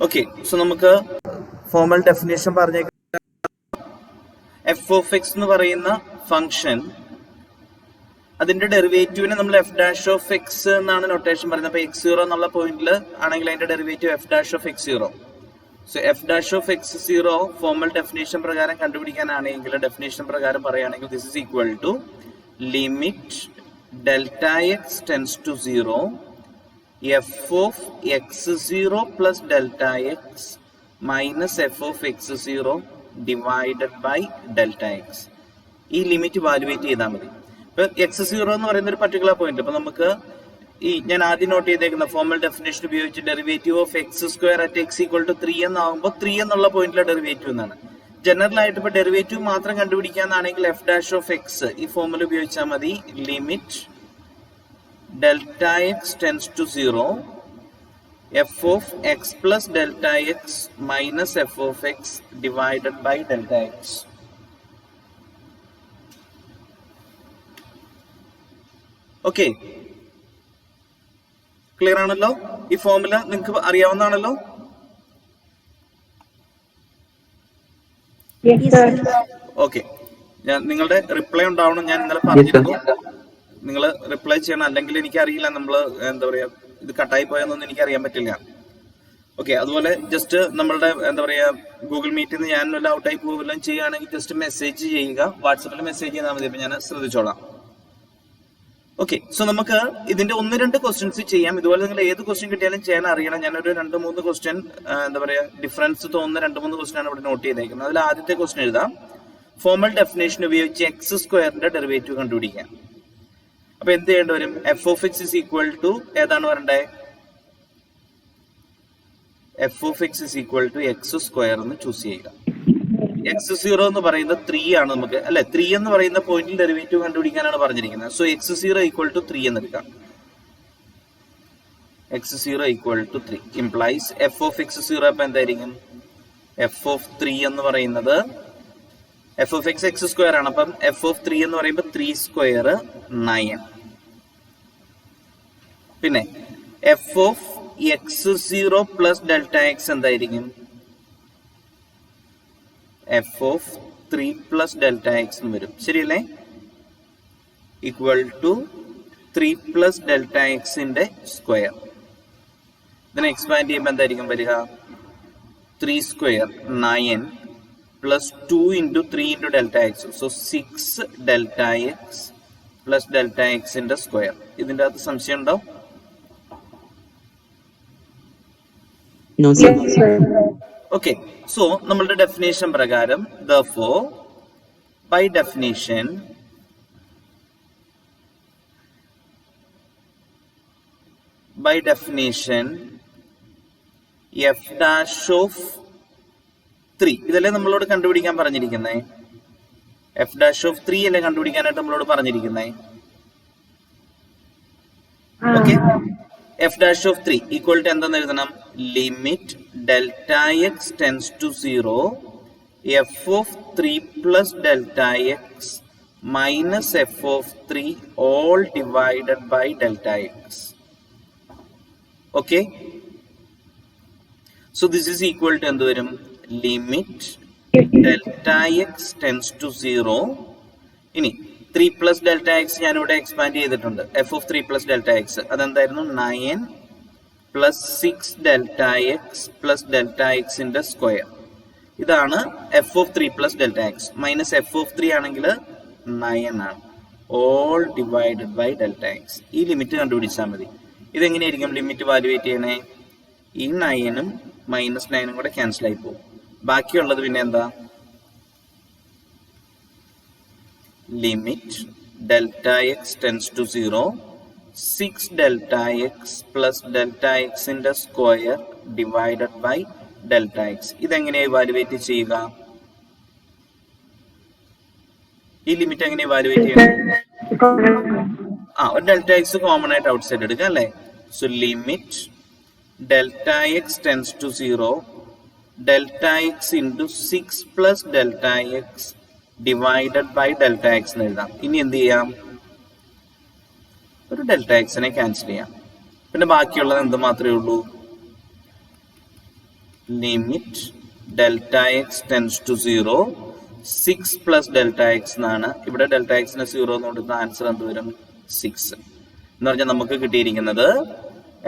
Okay, so നമുക്ക് formal definition പറഞ്ഞേക്കാം. F of x എന്ന് പറയുന്ന ഫംഗ്ഷൻ, അതിന്റെ ഡെറിവേറ്റീവിനെ നമ്മൾ എഫ് ഡാഷ് ഓഫ് എക്സ് എന്നാണ് നൊട്ടേഷൻ പറയുന്നത്. അപ്പൊ എക്സ് സീറോ എന്നുള്ള പോയിന്റിൽ ആണെങ്കിൽ അതിന്റെ derivative f dash of X zero. So f dash of X zero formal definition പ്രകാരം കണ്ടുപിടിക്കാനാണെങ്കിൽ, ഡെഫിനേഷൻ പ്രകാരം പറയുകയാണെങ്കിൽ, this is equal to limit delta x tends to zero f of X zero plus delta x minus f of X zero divided by delta x. ഈ limit evaluate ചെയ്താൽ മതി. ഇപ്പൊ X zero എന്ന് പറയുന്ന ഒരു particular point, അപ്പൊ നമുക്ക് ഈ ഞാൻ ആദ്യം നോട്ട് ചെയ്തേക്കുന്ന ഫോർമൽ ഡെഫിനേഷൻ ഉപയോഗിച്ച് derivative of x square at x equal to 3 എന്നാകുമ്പോൾ 3 എന്നുള്ള പോയിന്റിലെ ഡെറിവേറ്റീവ് എന്നാണ്. ജനറൽ ആയിട്ട് ഇപ്പൊ ഡെറിവേറ്റീവ് മാത്രം കണ്ടുപിടിക്കാന്നാണെങ്കിൽ എഫ് ഡാഷ് ഓഫ് എക്സ് ഈ ഫോർമുല ഉപയോഗിച്ചാൽ മതി. Limit delta x tends to zero f of x plus delta x minus f of x divided by delta x. Okay, clear ആണല്ലോ? ഈ ഫോർമുല നിങ്ങൾക്ക് അറിയാവുന്നതാണല്ലോ? ഓക്കെ, ഞാൻ നിങ്ങളുടെ റിപ്ലൈ ഉണ്ടാവണം. ഞാൻ ഇന്നലെ പറഞ്ഞിരുന്നു നിങ്ങൾ റിപ്ലൈ ചെയ്യണം, അല്ലെങ്കിൽ എനിക്കറിയില്ല നമ്മൾ എന്താ പറയാ ഇത് കട്ടായി പോയെന്നൊന്നും എനിക്ക് അറിയാൻ പറ്റില്ല. ഓക്കെ, അതുപോലെ ജസ്റ്റ് നമ്മളുടെ എന്താ പറയാ ഗൂഗിൾ മീറ്റിൽ നിന്ന് ഞാൻ വല്ല ഔട്ടായി പോവുകയും ചെയ്യുകയാണെങ്കിൽ ജസ്റ്റ് മെസ്സേജ് ചെയ്യുക, വാട്സപ്പിൽ മെസ്സേജ് ചെയ്താൽ മതി. അപ്പൊ ഞാൻ ശ്രദ്ധിച്ചോളാം. ഓക്കെ, സോ നമുക്ക് ഇതിന്റെ 1-2 ക്വസ്റ്റ്യൻസ് ചെയ്യാം. ഇതുപോലെ നിങ്ങൾ ഏത് ക്വസ്റ്റ്യൻ കിട്ടിയാലും ചെയ്യാൻ അറിയണം. ഞാനൊരു 2-3 ക്വസ്റ്റ്യൻ എന്താ പറയാ ഡിഫറൻസ് തോന്നുന്ന 2-3 ക്വസ്റ്റ്യൻ ആണ് ഇവിടെ നോട്ട് ചെയ്തേക്കുന്നത്. അതിൽ ആദ്യത്തെ ക്വസ്റ്റ്യൻ എഴുതാം. ഫോർമൽ ഡെഫിനേഷൻ ഉപയോഗിച്ച് എക്സ് സ്ക്വയറിന്റെ ഡെറിവേറ്റീവ് കണ്ടുപിടിക്കാം. അപ്പൊ എന്ത് ചെയ്യേണ്ടി വരും? F of x is equal to ഏതാണ് വരണ്ടേ? F of x is equal to x square എന്ന് ചൂസ് ചെയ്യുക. എക്സ് സീറോ എന്ന് പറയുന്നത് 3 ആണ് നമുക്ക്, അല്ലെ? 3 എന്ന് പറയുന്ന പോയിന്റിൽ ഡെറിവേറ്റീവ് കണ്ടുപിടിക്കാനാണ് പറഞ്ഞിരിക്കുന്നത്. So x zero equal to 3 എന്ന് എടുക്കാം. X zero equal to 3 implies f of X zero അപ്പൊ എന്തായിരിക്കും? എഫ് ഓഫ് 3 എന്ന് പറയുന്നത് f of x x square ആണ്. അപ്പം എഫ് ഓഫ് 3 എന്ന് പറയുമ്പോൾ 3 സ്ക്വയർ 9. പിന്നെ F of X zero plus delta X എന്തായിരിക്കും? F of 3 plus delta X എന്ന് വരും, ശരിയല്ലേ? ഈക്വൽ ടു 3 പ്ലസ് ഡെൽറ്റ എക്സിന്റെ സ്ക്വയർ. ഇതിനെ എക്സ്പാൻഡ് ചെയ്യുമ്പോൾ എന്തായിരിക്കും വരിക? 3 square 9 plus 2 into 3 into delta X. So 6 delta X plus delta എക്സിന്റെ സ്ക്വയർ. ഇതിന്റെ അകത്ത് സംശയം ഉണ്ടോ? ഓക്കെ, സോ നമ്മളുടെ ഡെഫിനേഷൻ പ്രകാരം therefore by definition f dash of 3 ഇതല്ലേ നമ്മളോട് കണ്ടുപിടിക്കാൻ പറഞ്ഞിരിക്കുന്നേ? f dash of 3 അല്ലേ കണ്ടുപിടിക്കാനായിട്ട് നമ്മളോട് പറഞ്ഞിരിക്കുന്നേ? Okay, f dash of 3 equal to എന്താന്ന് എഴുതണം? Limit delta x tends to zero f of 3 plus delta x minus f of 3 all divided by delta x. Okay, so this is equal to എന്ത് വരും? Limit delta x tends to zero. ഇനി 3 plus delta x ഞാനിവിടെ expand ചെയ്തിട്ടുണ്ട്. F of 3 plus delta x അതെന്തായിരുന്നു? 9 plus 6 delta X plus delta എക്സിന്റെ square. ഇതാണ് f of 3 plus delta x. Minus f of 3 ആണെങ്കിൽ 9 ആണ്. All divided by delta x. ഈ limit കണ്ടുപിടിച്ചാൽ മതി. ഇതെങ്ങനെയായിരിക്കും ലിമിറ്റ് വാലുവേറ്റ് ചെയ്യണേ? ഈ 9ഉം മൈനസ് 9ഉം കൂടെ ക്യാൻസൽ ആയി പോകും. ബാക്കിയുള്ളത് പിന്നെ എന്താ? Limit delta x tends to zero 6 delta X plus delta എക്സിന്റെ square divided by delta x. ഇതെങ്ങനെയാ ഇവാലുവേറ്റ് ചെയ്യുക? ഈ ലിമിറ്റ് എങ്ങനെ ഇവാലുവേറ്റ് ചെയ്യണം? ഒരു ഡെൽറ്റ എക്സ് കോമൺ ആയിട്ട് ഔട്ട് സൈഡ് എടുക്കാം, അല്ലെ? So limit delta x tends to zero delta x into 6 plus delta x divided by delta X എന്ന് എഴുതാം. ഇനി എന്ത് ചെയ്യാം? ഒരു ഡെൽറ്റ എക്സിനെ ക്യാൻസൽ ചെയ്യാം. പിന്നെ ബാക്കിയുള്ളത് എന്ത് മാത്രമേ ഉള്ളൂ? Limit delta x tends to 0 6 plus delta x എന്നാണ്. ഇവിടെ ഡെൽറ്റ എക്സിന് 0 എന്ന് കൊടുക്കുന്ന ആൻസർ എന്ത് വരും? 6 എന്ന് പറഞ്ഞാൽ നമുക്ക് കിട്ടിയിരിക്കുന്നത്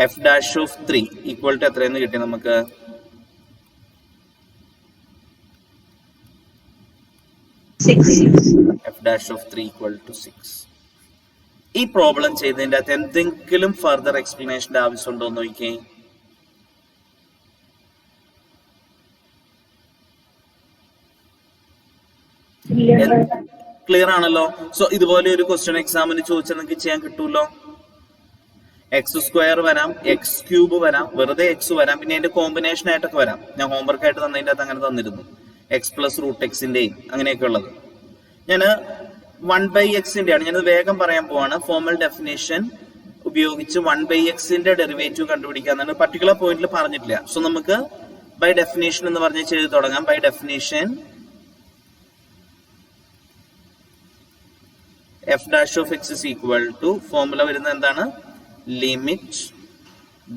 f dash of 3 equal to എത്രയെന്ന് കിട്ടി നമുക്ക്? 6. F dash of 3 equal to 6. ഈ പ്രോബ്ലം ചെയ്തതിന്റെ അകത്ത് എന്തെങ്കിലും ഫർദർ എക്സ്പ്ലനേഷന്റെ ആവശ്യമുണ്ടോ എന്ന് നോക്കിയേ. ക്ലിയർ ആണല്ലോ. സോ ഇതുപോലെ ഒരു ക്വസ്റ്റ്യൻ എക്സാമിന് ചോദിച്ചാൽ നിങ്ങൾക്ക് ചെയ്യാൻ കിട്ടൂല്ലോ. എക്സ് സ്ക്വയർ വരാം, എക്സ് ക്യൂബ് വരാം, വെറുതെ എക്സ് വരാം, പിന്നെ അതിന്റെ കോമ്പിനേഷൻ ആയിട്ടൊക്കെ വരാം. ഞാൻ ഹോംവർക്ക് ആയിട്ട് തന്നതിന്റെ അകത്ത് അങ്ങനെ തന്നിരുന്നു. എക്സ് പ്ലസ് റൂട്ട് എക്സിന്റെയും അങ്ങനെയൊക്കെ ഉള്ളത്. ഞാൻ 1/x ആണ് ഞാനത് വേഗം പറയാൻ പോവാണ്. ഫോർമൽ ഡെഫിനേഷൻ ഉപയോഗിച്ച് 1/xന്റെ ഡെറിവേറ്റീവ് കണ്ടുപിടിക്കാന്നാണ് പർട്ടിക്കുലർ പോയിന്റിൽ പറഞ്ഞിട്ടില്ല. സോ നമുക്ക് ബൈ ഡെഫിനേഷൻ എന്ന് പറഞ്ഞ് ചെയ്ത് തുടങ്ങാം. By definition f dash of x is equal to formula വരുന്നത് എന്താണ്? Limit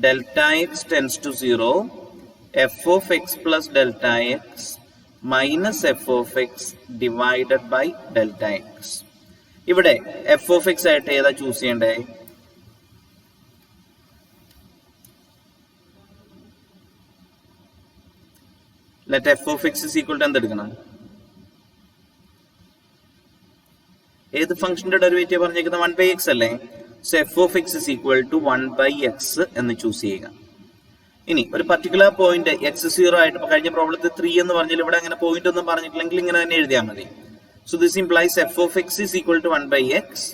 delta x tends to 0 f of x plus delta x minus f of x divided by delta x. ഇവിടെ f of x ആയിട്ട് ഏതാ choose ചെയ്യണ്ടേ? Let f of x is equal to എന്തെടുക്കണം? ഏത് ഫംഗ്ഷന്റെ derivative പറഞ്ഞേക്കുന്നത്? 1/x അല്ലേ? So f of x is equal to 1/x എന്ന് ചൂസ് ചെയ്യുക. ഇനി ഒരു പർട്ടിക്കുലർ പോയിന്റ് എക്സ് 0 ആയിട്ട് കഴിഞ്ഞ പ്രോബ്ലത്തിൽ 3 എന്ന് പറഞ്ഞാൽ ഇവിടെ അങ്ങനെ പോയിന്റ് ഒന്നും പറഞ്ഞിട്ടില്ലെങ്കിൽ ഇങ്ങനെ തന്നെ എഴുതിയാൽ മതി. So this implies f of x is equal to 1/x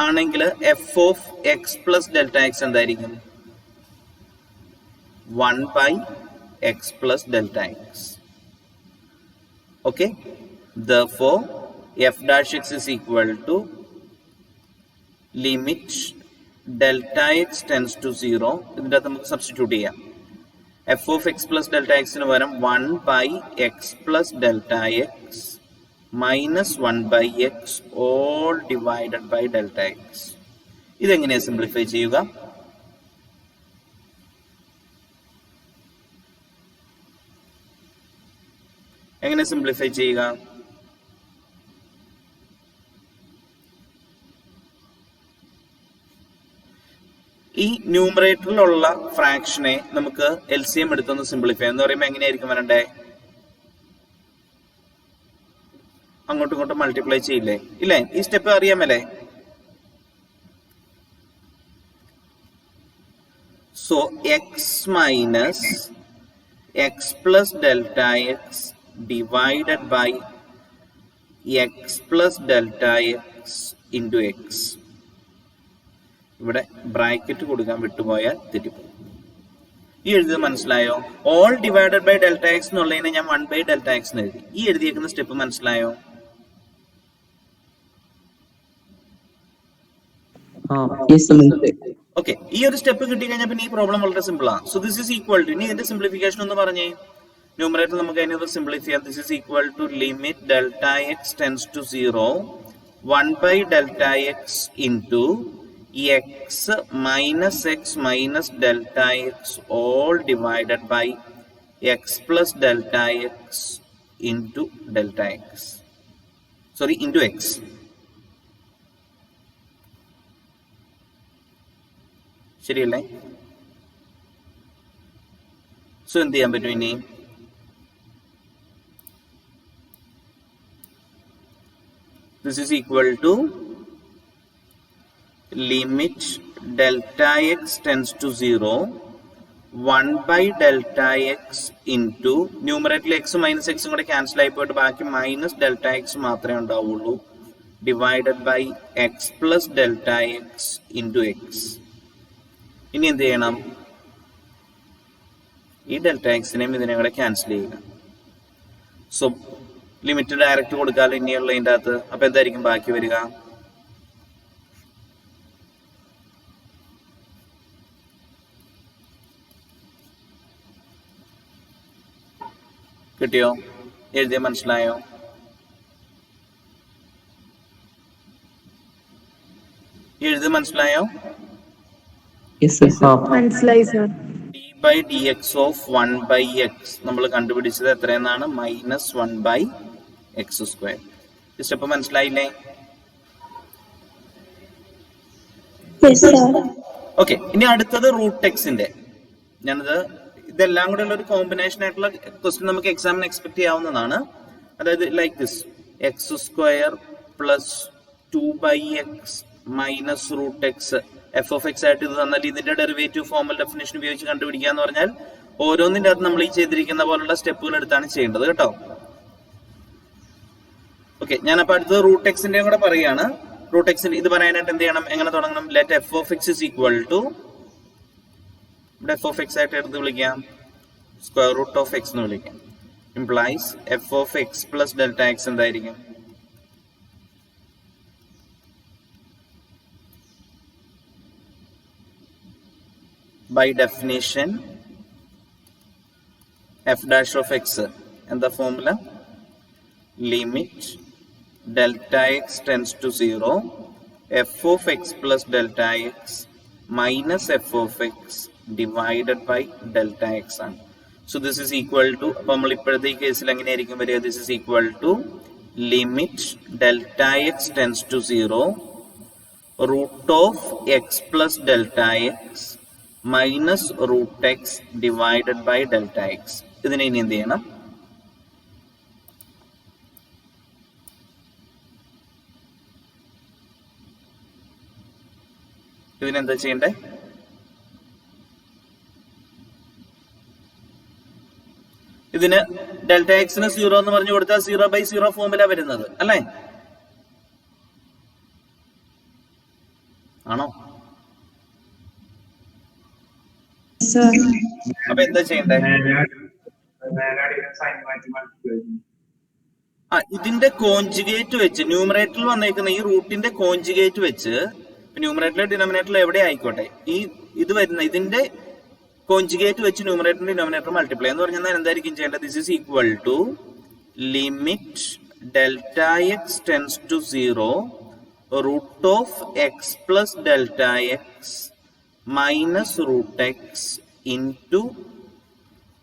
ആണെങ്കിൽ f of x plus delta X എന്തായിരിക്കും? 1/x plus delta x. Okay, therefore f dash x is equal to limit delta x tends to 0. ഇതിന്റെ അകത്ത് നമുക്ക് substitute ചെയ്യാം. F of x plus delta എക്സിന് പകരം 1/x plus delta x minus 1/x all divided by delta x. ഇതെങ്ങനെയാണ് simplify ചെയ്യുക? എങ്ങനെ simplify ചെയ്യുക? ഈ ന്യൂമറേറ്ററിലുള്ള ഫ്രാക്ഷനെ നമുക്ക് LCM എടുത്തൊന്ന് സിംപ്ലിഫൈ എന്ന് പറയുമ്പോൾ എങ്ങനെയായിരിക്കും വരണ്ടേ? അങ്ങോട്ടും ഇങ്ങോട്ടും മൾട്ടിപ്ലൈ ചെയ്യില്ലേ? ഇല്ലേ? ഈ സ്റ്റെപ്പ് അറിയാമല്ലേ? So x minus x plus delta x divided by x plus delta x into x. ഇവിടെ ബ്രാക്കറ്റ് കൊടുക്കാൻ വിട്ടുപോയാൽ തെറ്റിപ്പോകും. ഈ എഴുതിയത് മനസ്സിലായോ? All divided by delta x എന്നുള്ളതിനെ ഞാൻ 1/Δx എന്ന് എഴുതി. ഈ എഴുതിയേക്കുന്ന സ്റ്റെപ്പ് മനസ്സിലായോ? ഓക്കെ, ഈ ഒരു സ്റ്റെപ്പ് കിട്ടി കഴിഞ്ഞാൽ പിന്നെ ഈ പ്രോബ്ലം വളരെ സിമ്പിൾ ആണ്. So this is equal to, ഇനി ഇതിന്റെ സിംപ്ലിഫിക്കേഷൻ ഒന്ന് പറഞ്ഞേ. ന്യൂമറേറ്റർ നമുക്ക് അതിനകത്ത് സിംപ്ലിഫൈ ചെയ്യാം. This is equal to limit delta x tends to 0 1/Δx into x minus x minus delta x all divided by x plus delta x into delta x. Sorry, into x. ശരിയല്ലേ? So എന്ത് ചെയ്യാൻ പറ്റും ഇനി? This is equal to limit delta x tends to 0 1/Δx into ന്യൂമറേറ്ററിൽ X minus എക്സും കൂടെ cancel ആയി പോയിട്ട് ബാക്കി മൈനസ് ഡെൽറ്റ എക്സ് മാത്രമേ ഉണ്ടാവുള്ളൂ divided by x plus delta x into x. ഇനി എന്ത് ചെയ്യണം? ഈ ഡെൽറ്റ എക്സിനെയും ഇതിനെയും കൂടെ ക്യാൻസൽ ചെയ്യുക. സോ ലിമിറ്റ് ഡയറക്റ്റ് കൊടുക്കാമല്ലോ ഇനിയുള്ളതിൻ്റെ അകത്ത്. അപ്പൊ എന്തായിരിക്കും ബാക്കി വരിക? കിട്ടിയോ? എഴുതിയ മനസ്സിലായോ? എഴുതി മനസ്സിലായോ? മനസ്സിലായി sir. By d x of 1/x നമ്മൾ കണ്ടുപിടിച്ചത് എത്രയെന്നാണ്? -1/x². ഈ സ്റ്റെപ്പ് മനസ്സിലായില്ലേ? ഓക്കെ, ഇനി അടുത്തത് √x-ന്റെ. ഞാനത് ഇതെല്ലാം കൂടെ ഉള്ള ഒരു കോമ്പിനേഷൻ ആയിട്ടുള്ള ക്വസ്റ്റ്യൻ നമുക്ക് എക്സാമിന് എക്സ്പെക്ട് ചെയ്യാവുന്നതാണ്. അതായത് like this, x² plus 2/x minus √x f(x) ആയിട്ട് ഇത് തന്നാൽ ഇതിന്റെ ഡെറിവേറ്റീവ് ഫോർമൽ ഡെഫിനേഷൻ ഉപയോഗിച്ച് കണ്ടുപിടിക്കുക എന്ന് പറഞ്ഞാൽ ഓരോന്നിന്റെ അകത്ത് നമ്മൾ ഈ ചെയ്തിരിക്കുന്ന പോലുള്ള സ്റ്റെപ്പുകൾ എടുത്താണ് ചെയ്യേണ്ടത് കേട്ടോ. ഓക്കെ, ഞാനപ്പോ അടുത്തത് √x-ന്റെ കൂടെ പറയുകയാണ്. √x ഇത് പറയാനായിട്ട് എന്ത് ചെയ്യണം? എങ്ങനെ തുടങ്ങണം? Let f(x) is equal to, ഇവിടെ f(x) ആയിട്ട് എടുത്ത് വിളിക്കാം, √x എന്ന് വിളിക്കാം. ഇംപ്ലൈസ് f(x) പ്ലസ് Δx എന്തായിരിക്കും? By definition, f(x) എന്താ formula? Limit Δx tends to 0, f(x) plus Δx minus f(x) divided by Δx ആണ്. So this is equal to, അപ്പോൾ നമ്മൾ ഇപ്പോഴത്തെ ഈ കേസിൽ എങ്ങനെയായിരിക്കും വരിക? This is equal to limit Δx tends to 0, √(x) plus Δx minus √(x) divided by Δx. ഇതിനെ ഇനി എന്ത് ചെയ്യണം? ഇതിനെന്താ ചെയ്യണ്ടേ? ഇതിന് Δx-ന് 0 എന്ന് പറഞ്ഞു കൊടുത്താൽ 0/0 ഫോമില വരുന്നത് അല്ലേ? ആണോ? അപ്പൊ എന്താ ചെയ്യണ്ടേ? ഇതിന്റെ കോൺജുഗേറ്റ് വെച്ച്, ന്യൂമറേറ്ററിൽ വന്നേക്കുന്ന ഈ റൂട്ടിന്റെ കോൺജുഗേറ്റ് വെച്ച്, ന്യൂമറേറ്ററിലെ ഡിനോമിനേറ്ററിൽ എവിടെ ആയിക്കോട്ടെ, ഇത് വരുന്ന ഇതിന്റെ കോൺജുഗേറ്റ് വെച്ച് ന്യൂമറേറ്റർ ഡിനോമിനേറ്റർ മൾട്ടിപ്ലൈ എന്ന് പറഞ്ഞാൽ എന്തായിരിക്കും ചെയ്യേണ്ടത്? This is equal to limit Δx tends to 0, √(x) plus Δx minus √(x) into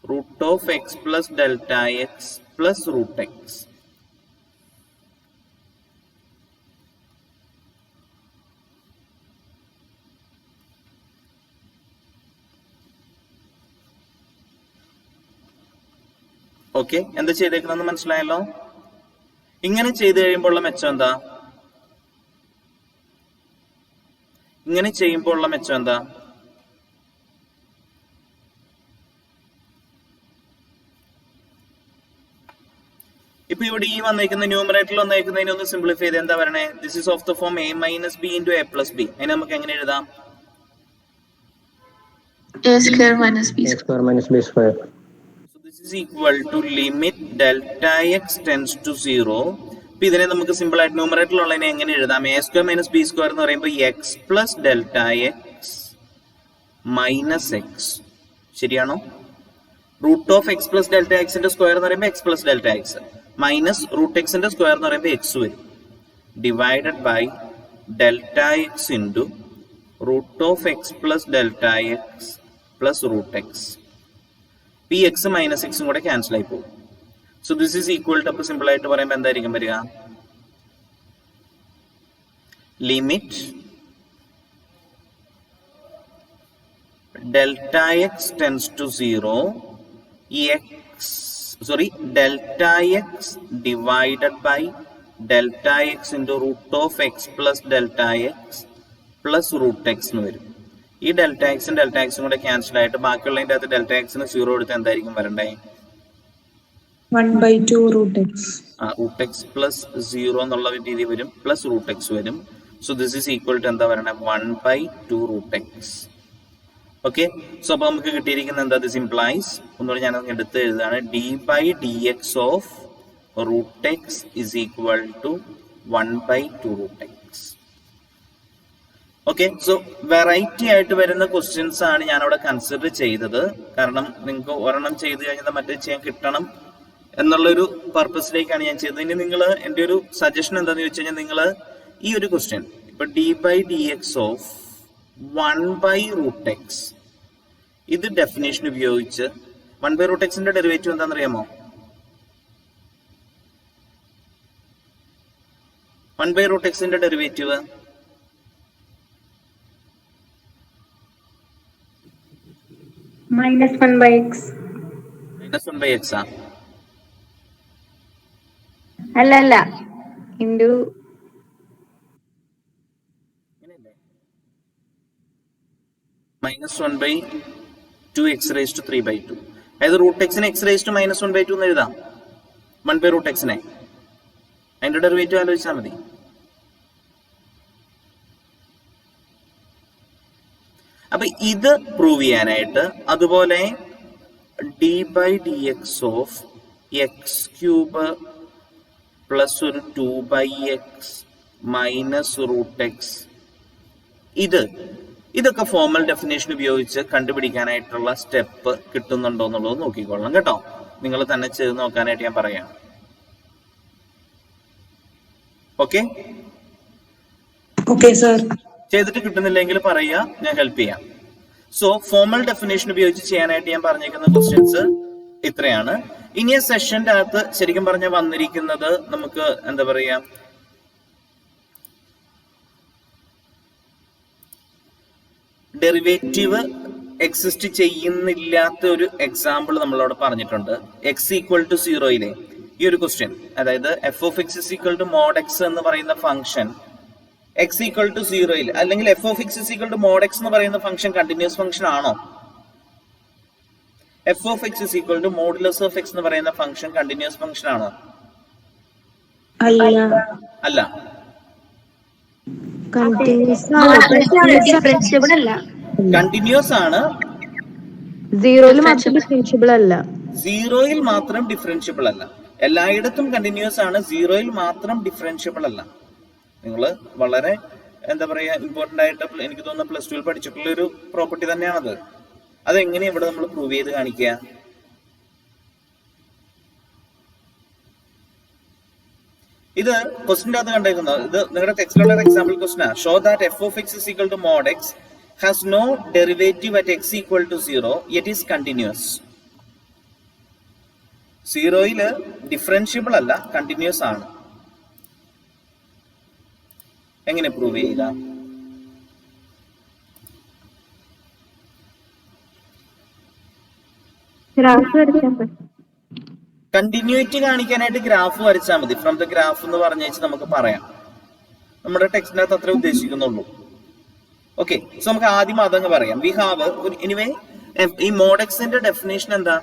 √(x) plus Δx plus √(x). Okay, എന്താ ചെയ്തേക്കണമെന്ന് മനസ്സിലായല്ലോ? ഇങ്ങനെ ചെയ്ത് കഴിയുമ്പോൾ ഉള്ള മെച്ചം എന്താ? ഇങ്ങനെ ചെയ്യുമ്പോൾ ഉള്ള മെച്ചം എന്താ? ഇപ്പൊ ഇവിടെ ഈ വന്നേക്കുന്ന ന്യൂമറേറ്ററിൽ വന്നേക്കുന്നതിനെ ഒന്ന് സിംപ്ലിഫൈ ചെയ്ത് എന്താ പറയണേ? This is of the form a minus b into a plus b. അതിനെ നമുക്ക് എങ്ങനെ എഴുതാം? a² minus b². So this is equal to limit Δx tends to 0. ഇപ്പൊ ഇതിനെ നമുക്ക് സിമ്പിൾ ആയിട്ട് ന്യൂമറേറ്ററിൽ ഉള്ളതിനെ എങ്ങനെ എഴുതാം? a² minus b² എന്ന് പറയുമ്പോൾ x plus Δx minus x. ശരിയാണോ? √(x) plus Δx ന്റെ സ്ക്വയർ എന്ന് പറയുമ്പോൾ x plus Δx minus √(x) ന്റെ സ്ക്വയർ എന്ന് പറയുമ്പോൾ x വരും, divided by Δx into √(x) plus Δx plus √(x). ഈ എക്സ് മൈനസ് എക്സും കൂടെ ക്യാൻസൽ ആയി പോകും. So this is equal to, അപ്പൊ സിമ്പിൾ ആയിട്ട് പറയുമ്പോൾ എന്തായിരിക്കും വരിക? Limit Δx tends to 0, Δx divided by Δx into √(x) plus Δx plus √(x) എന്ന് വരും. ഈ Δxഉം Δxഉം കൂടെ ക്യാൻസൽ ആയിട്ട് ബാക്കിയുള്ളതിന്റെ അകത്ത് Δxന് 0 എടുത്ത് എന്തായിരിക്കും വരണ്ടേ? 1/2 √(x). √(x) പ്ലസ് 0 എന്നുള്ള രീതി വരും, പ്ലസ് √(x) വരും. So this is equal to എന്താ പറയണേ? 1/2 √(x). ഓക്കെ, സോ അപ്പൊ നമുക്ക് കിട്ടിയിരിക്കുന്നത് എന്താ? ദിസ് ഇംപ്ലൈസ്, ഒന്നുകൂടി ഞാൻ എടുത്ത് എഴുതാണ്, d/dx of √(x is equal to 1/2 √(x). Okay, so variety ആയിട്ട് വരുന്ന ക്വസ്റ്റ്യൻസ് ആണ് ഞാൻ അവിടെ കൺസിഡർ ചെയ്തത്. കാരണം നിങ്ങൾക്ക് ഒരെണ്ണം ചെയ്ത് കഴിഞ്ഞാൽ മറ്റേ ചെയ്യാൻ കിട്ടണം എന്നുള്ളൊരു പർപ്പസിലേക്കാണ് ഞാൻ ചെയ്തത്. ഇനി നിങ്ങൾ എൻ്റെ ഒരു സജഷൻ എന്താണെന്ന് ചോദിച്ചു കഴിഞ്ഞാൽ, നിങ്ങൾ ഈ ഒരു ക്വസ്റ്റ്യൻ ഇപ്പൊ d/dx ഓഫ് 1/√(x ഇത് ഡെഫിനേഷൻ ഉപയോഗിച്ച് 1/√x-ന്റെ ഡെറിവേറ്റീവ് എന്താണെന്നറിയാമോ? 1/√x-ന്റെ ഡെറിവേറ്റീവ് -1/x. -1/x ആ? അല്ല ഇൻറ്റു -1/2x⁻². അതായത് √x-നെ x⁻² എന്ന് എഴുതാം. 1/√x-നെ അതിന്റെ ഡെറിവേറ്റീവ് ആലോചിച്ചാൽ മതി. അപ്പൊ ഇത് പ്രൂവ് ചെയ്യാനായിട്ട് അതുപോലെ d/dx ഓഫ് x³ പ്ലസ് ഒരു 2/x -√x ഇതൊക്കെ ഫോർമൽ ഡെഫിനേഷൻ ഉപയോഗിച്ച് കണ്ടുപിടിക്കാനായിട്ടുള്ള സ്റ്റെപ്പ് കിട്ടുന്നുണ്ടോ എന്നുള്ളത് നോക്കിക്കൊള്ളണം കേട്ടോ. നിങ്ങൾ തന്നെ ചെയ്ത് നോക്കാനായിട്ട് ഞാൻ പറയാം. Okay sir. ചെയ്തിട്ട് കിട്ടുന്നില്ലെങ്കിൽ പറയുക, ഞാൻ ഹെൽപ്പ് ചെയ്യാം. സോ ഫോർമൽ ഡെഫിനേഷൻ ഉപയോഗിച്ച് ചെയ്യാനായിട്ട് ഞാൻ പറഞ്ഞേക്കുന്ന ക്വസ്റ്റ്യൻസ് ഇത്രയാണ്. ഇനി ആ സെഷന്റെ അകത്ത് ശരിക്കും പറഞ്ഞ വന്നിരിക്കുന്നത് നമുക്ക് എന്താ പറയാ, ഡെറിവേറ്റീവ് എക്സിസ്റ്റ് ചെയ്യുന്നില്ലാത്ത ഒരു എക്സാമ്പിൾ നമ്മളവിടെ പറഞ്ഞിട്ടുണ്ട്. x=0 ഈ ഒരു ക്വസ്റ്റ്യൻ, അതായത് f(x)mod x എന്ന് പറയുന്ന ഫംഗ്ഷൻ x=0 അല്ലെങ്കിൽ f(x)mod x എന്ന് പറയുന്ന ഫംഗ്ഷൻ കണ്ടിന്യൂസ് ഫംഗ്ഷൻ ആണോ? f(x)mod(x) എന്ന് പറയുന്ന ഫംഗ്ഷൻ കണ്ടിന്യൂസ് ഫംഗ്ഷൻ ആണോ? അല്ല. ഡിഫറൻഷ്യബിൾ അല്ല. കണ്ടിന്യൂസ് ആണ്, സീറോയിൽ മാത്രം ഡിഫറൻഷ്യബിൾ അല്ല. സീറോയിൽ മാത്രം ഡിഫറൻഷ്യബിൾ അല്ല. എല്ലായിടത്തും കണ്ടിന്യൂസ് ആണ്, സീറോയിൽ മാത്രം ഡിഫറൻഷ്യബിൾ അല്ല. നിങ്ങൾ വളരെ എന്താ പറയാ ഇമ്പോർട്ടന്റ് ആയിട്ട് എനിക്ക് തോന്നുന്നു +2 പഠിച്ചിട്ടുള്ള ഒരു പ്രോപ്പർട്ടി തന്നെയാണത്. അതെങ്ങനെ ഇവിടെ നമ്മൾ പ്രൂവ് ചെയ്ത് കാണിക്കുക? ഇത് ക്വസ്റ്റിന്റെ അകത്ത് കണ്ടേക്കുന്നത്, ഇത് നിങ്ങളുടെ ടെക്സ്റ്റിലുള്ള എക്സാമ്പിൾ ക്വസ്റ്റ്യൻ ആണ്. Show that f(x)mod x has no derivative at x=0 yet is continuous. സീറോയില് ഡിഫറൻഷ്യബിൾ അല്ല, കണ്ടിന്യൂസ് ആണ്. എങ്ങനെ പ്രൂവ് ചെയ്യുക? കണ്ടിന്യൂറ്റി കാണിക്കാനായിട്ട് ഗ്രാഫ് വരച്ചാൽ മതി. ഫ്രം ദ ഗ്രാഫ് എന്ന് പറഞ്ഞു വെച്ച് നമുക്ക് പറയാം. നമ്മുടെ ടെക്സ്റ്റിനകത്ത് അത്ര ഉദ്ദേശിക്കുന്നുള്ളൂ. ഓക്കെ, സോ നമുക്ക് ആദ്യം അതങ്ങ് പറയാം. വി ഹാവ് എനിവേ ഈ മോഡ് എക്സിന്റെ ഡെഫിനേഷൻ എന്താ?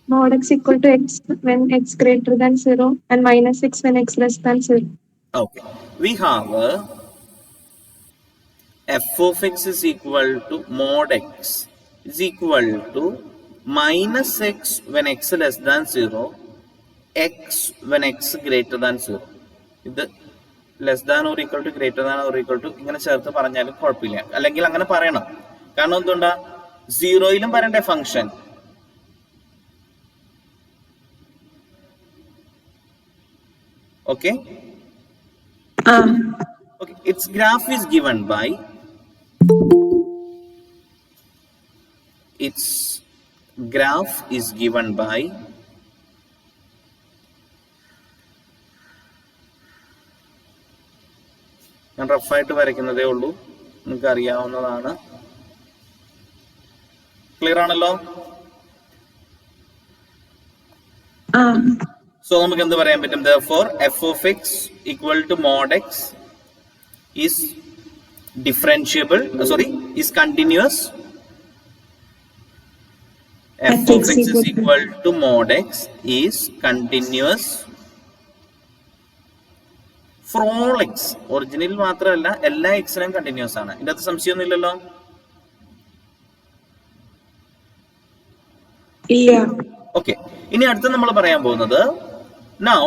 mod x equal to x when x greater than 0 and -6 when x less than 0. Okay, we have f(x) is equal to mod x is equal to -x when x less than 0, x when x greater than 0. ഇത് less than or equal to greater than or equal to ഇങ്ങനെ ചേർത്ത് പറഞ്ഞാലും കുഴപ്പമില്ല. അല്ലെങ്കിൽ അങ്ങനെ പറയണം. കാരണം എന്തുകൊണ്ടാ, സീറോയിലും പറയണ്ടേ function. Okay, its graph is given by ഞാൻ റഫായിട്ട് വരയ്ക്കുന്നതേ ഉള്ളൂ, നിങ്ങൾക്ക് അറിയാവുന്നതാണ്. ക്ലിയർ ആണല്ലോ? സോ നമുക്ക് എന്ത് പറയാൻ പറ്റും? therefore f(x) equal to mod x is differentiable, is continuous. f(x) is equal to mod x is continuous for all x. Original മാത്രമല്ല, എല്ലാ എക്സിനും കണ്ടിന്യൂസ് ആണ്. ഇതിന്റെ അകത്ത് സംശയമൊന്നും ഇല്ലല്ലോ? ഇല്ല. ഓക്കെ, ഇനി അടുത്ത് നമ്മൾ പറയാൻ പോകുന്നത്, നൗ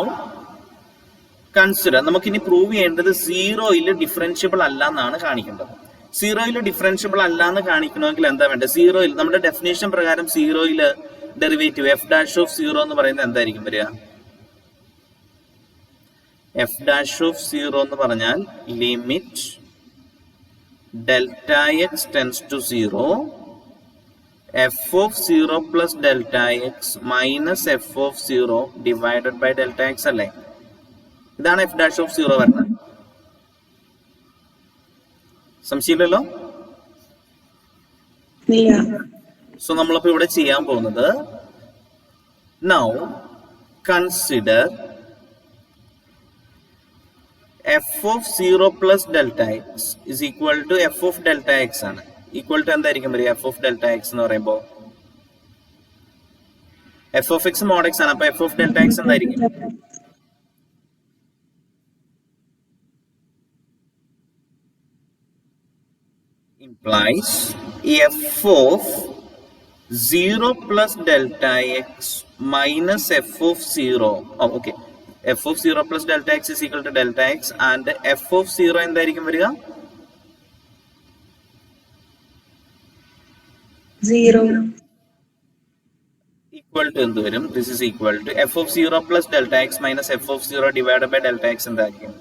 കൺസിഡർ, നമുക്കിനി പ്രൂവ് ചെയ്യേണ്ടത് സീറോയിൽ ഡിഫറൻഷ്യബിൾ അല്ല എന്നാണ് കാണിക്കേണ്ടത്. സീറോയിൽ ഡിഫറൻഷ്യബിൾ അല്ല എന്ന് കാണിക്കണമെങ്കിൽ എന്താ വേണ്ടത്? സീറോയിൽ നമ്മുടെ ഡെഫിനേഷൻ പ്രകാരം സീറോയിൽ ഡെറിവേറ്റീവ് f'(0) എന്ന് പറയുന്നത് എന്തായിരിക്കും വരിക? f'(0) എന്ന് പറഞ്ഞാൽ limit delta x tends to 0, f of 0 plus delta x minus f of 0 divided by delta x അല്ലേ? ഇതാണ് f dash of 0 വരുന്നത്. സംശയമില്ലല്ലോ? സോ നമ്മളിപ്പോ ഇവിടെ ചെയ്യാൻ പോകുന്നത്, now consider f of 0 plus delta x is equal to f of delta x ആണ്. Equal to എന്തായിരിക്കും വരിക? f of delta x എന്ന് പറയുമ്പോൾ f of x mod x ആണ്. അപ്പൊ f of delta x എന്തായിരിക്കും? Implies f of 0 plus delta x minus f of 0. Oh, okay. f of 0 plus delta x is equal to delta x and f of 0 എന്തായിരിക്കും വരിക? 0. Equal to എന്ത് വരും? This is equal to f of 0 plus delta x minus f of 0 divided by delta x എന്തായിരിക്കും?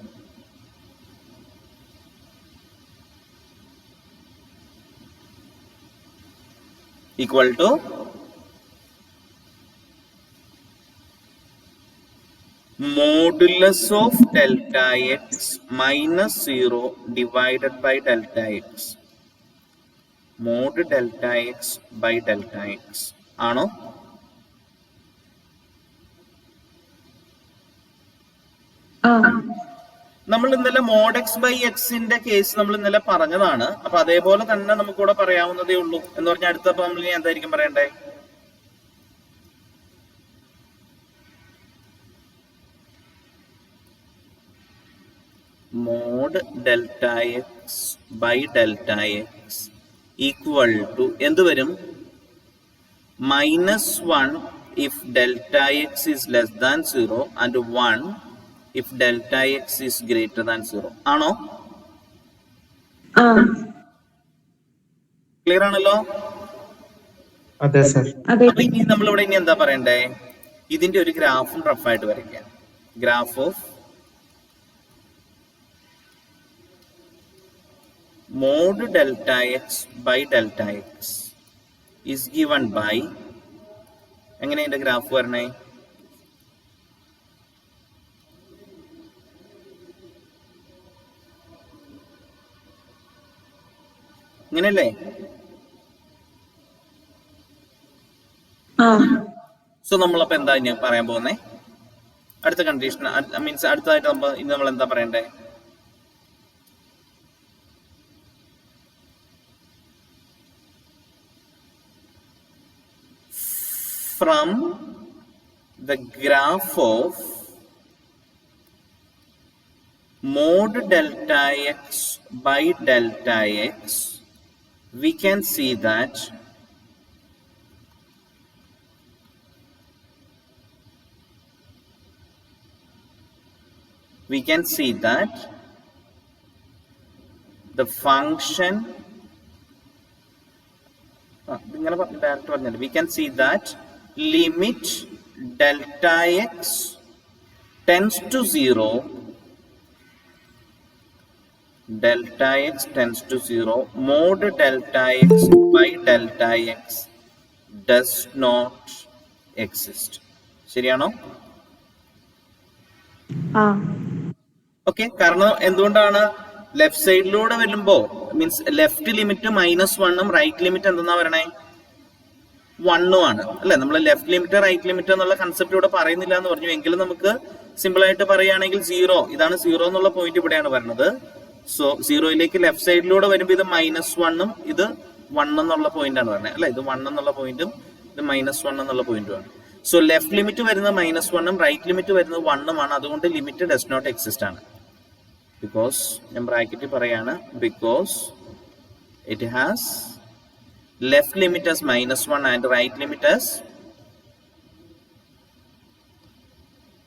Equal to modulus of delta x minus 0 divided by delta x. Mod delta x by delta x ആണോ? നമ്മൾ ഇന്നലെ mod x by x ന്റെ case നമ്മൾ ഇന്നലെ പറഞ്ഞതാണ്. അപ്പൊ അതേപോലെ തന്നെ നമുക്ക് ഇവിടെ പറയാവുന്നതേ ഉള്ളൂ എന്ന് പറഞ്ഞാൽ അടുത്തപ്പോ നമ്മൾ ഇനി എന്തായിരിക്കും പറയണ്ടേ? mod delta x by delta x equal to എന്ത് വരും? -1 if delta x is less than 0 and 1 if delta x is greater than 0. ആണോ? ക്ലിയർ ആണല്ലോ? അതെ സർ. അപ്പൊ ഇനി നമ്മളിവിടെ ഇനി എന്താ പറയണ്ടേ? ഇതിന്റെ ഒരു ഗ്രാഫും റഫായിട്ട് വരയ്ക്കാം. Graph of mod delta x by delta x is given by, എങ്ങനെ ഇതിന്റെ ഗ്രാഫ് വരണേ? ഇങ്ങനെയല്ലേ? സോ നമ്മളപ്പോ എന്താ ഇനി പറയാൻ പോകുന്നേ? അടുത്ത കണ്ടീഷൻ മീൻസ് അടുത്തതായിട്ട് ഇനി നമ്മൾ എന്താ പറയണ്ടേ? From the graph of mod delta x by delta x, we can see that the function we can see that limit delta x tends to 0, delta x tends to 0, mod delta x by delta x does not exist. ശരിയാണോ? Okay. കാരണം എന്തുകൊണ്ടാണ്? Left സൈഡിലൂടെ വരുമ്പോ means left limit -1 right limit എന്തെന്നാ പറയണേ? 1 ആണ് അല്ലെ? നമ്മൾ ലെഫ്റ്റ് ലിമിറ്റ് റൈറ്റ് ലിമിറ്റ് എന്നുള്ള കൺസെപ്റ്റ് ഇവിടെ പറയുന്നില്ല എന്ന് പറഞ്ഞു. എങ്കിലും നമുക്ക് സിമ്പിൾ ആയിട്ട് പറയുകയാണെങ്കിൽ 0, ഇതാണ് 0 എന്നുള്ള പോയിന്റ് ഇവിടെയാണ് വരുന്നത്. സോ 0യിലേക്ക് ലെഫ്റ്റ് സൈഡിലൂടെ വരുമ്പോൾ ഇത് -1ഉം ഇത് 1 എന്നുള്ള പോയിന്റ് ആണ് പറഞ്ഞത് അല്ലെ? ഇത് 1 എന്നുള്ള പോയിന്റും ഇത് -1 എന്നുള്ള പോയിന്റുമാണ്. സോ ലെഫ്റ്റ് ലിമിറ്റ് വരുന്നത് -1ഉം റൈറ്റ് ലിമിറ്റ് വരുന്നത് 1ഉം ആണ്. അതുകൊണ്ട് ലിമിറ്റ് ഡസ് നോട്ട് എക്സിസ്റ്റ് ആണ്. ബിക്കോസ് ഞാൻ ബ്രാക്കറ്റിൽ പറയാണ്, because it has left limit as -1 and right limit as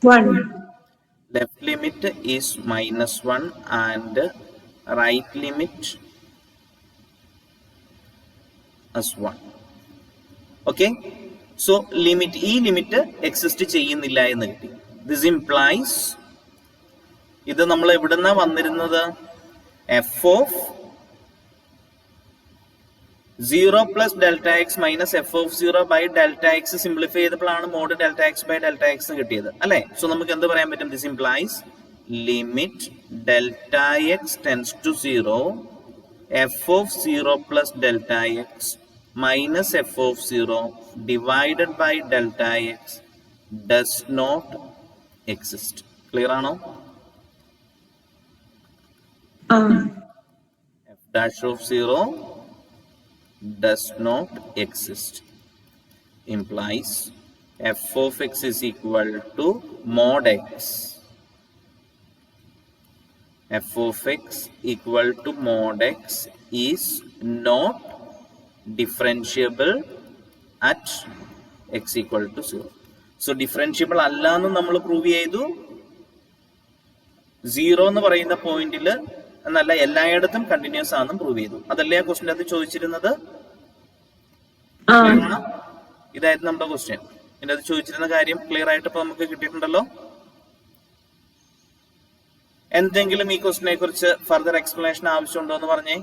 1. Left limit is -1 and right limit as 1. Okay, so limit exist ചെയ്യുന്നില്ല എന്ന് കിട്ടി. This implies ഇത് നമ്മൾ എവിടുന്നാ വന്നിരുന്നത്? f of 0 plus delta x minus f of 0 by delta x simplify ചെയ്തപ്പോഴാണ് mod delta x by delta x കിട്ടിയത് അല്ലെ. സോ നമുക്ക് എന്ത് പറയാൻ പറ്റും? This implies limit delta x tends to 0 f of 0 plus delta x minus f of 0 divided by delta x does not exist. Clear ആണോ? f dash of 0 does not exist implies f of x is equal to mod x. f of x equal to mod x is not differentiable at x equal to 0. So differentiable അല്ല എന്ന് നമ്മൾ prove ചെയ്തു. 0 എന്ന് പറയുന്ന പോയിന്റിൽ എന്നല്ല എല്ലായിടത്തും continuous ആണെന്നും പ്രൂവ് ചെയ്തു. അതല്ലേ ആ ക്വസ്റ്റ്യൻ അത് ചോദിച്ചിരുന്നത്? ഇതായിരുന്നു നമ്മുടെ ക്വസ്റ്റ്യൻ. ഇതിന്റെ അത് ചോദിച്ചിരുന്ന കാര്യം ക്ലിയർ ആയിട്ട് ഇപ്പൊ നമുക്ക് കിട്ടിയിട്ടുണ്ടല്ലോ. എന്തെങ്കിലും ഈ ക്വസ്റ്റിനെ കുറിച്ച് ഫർദർ എക്സ്പ്ലനേഷൻ ആവശ്യമുണ്ടോ എന്ന് പറഞ്ഞേ.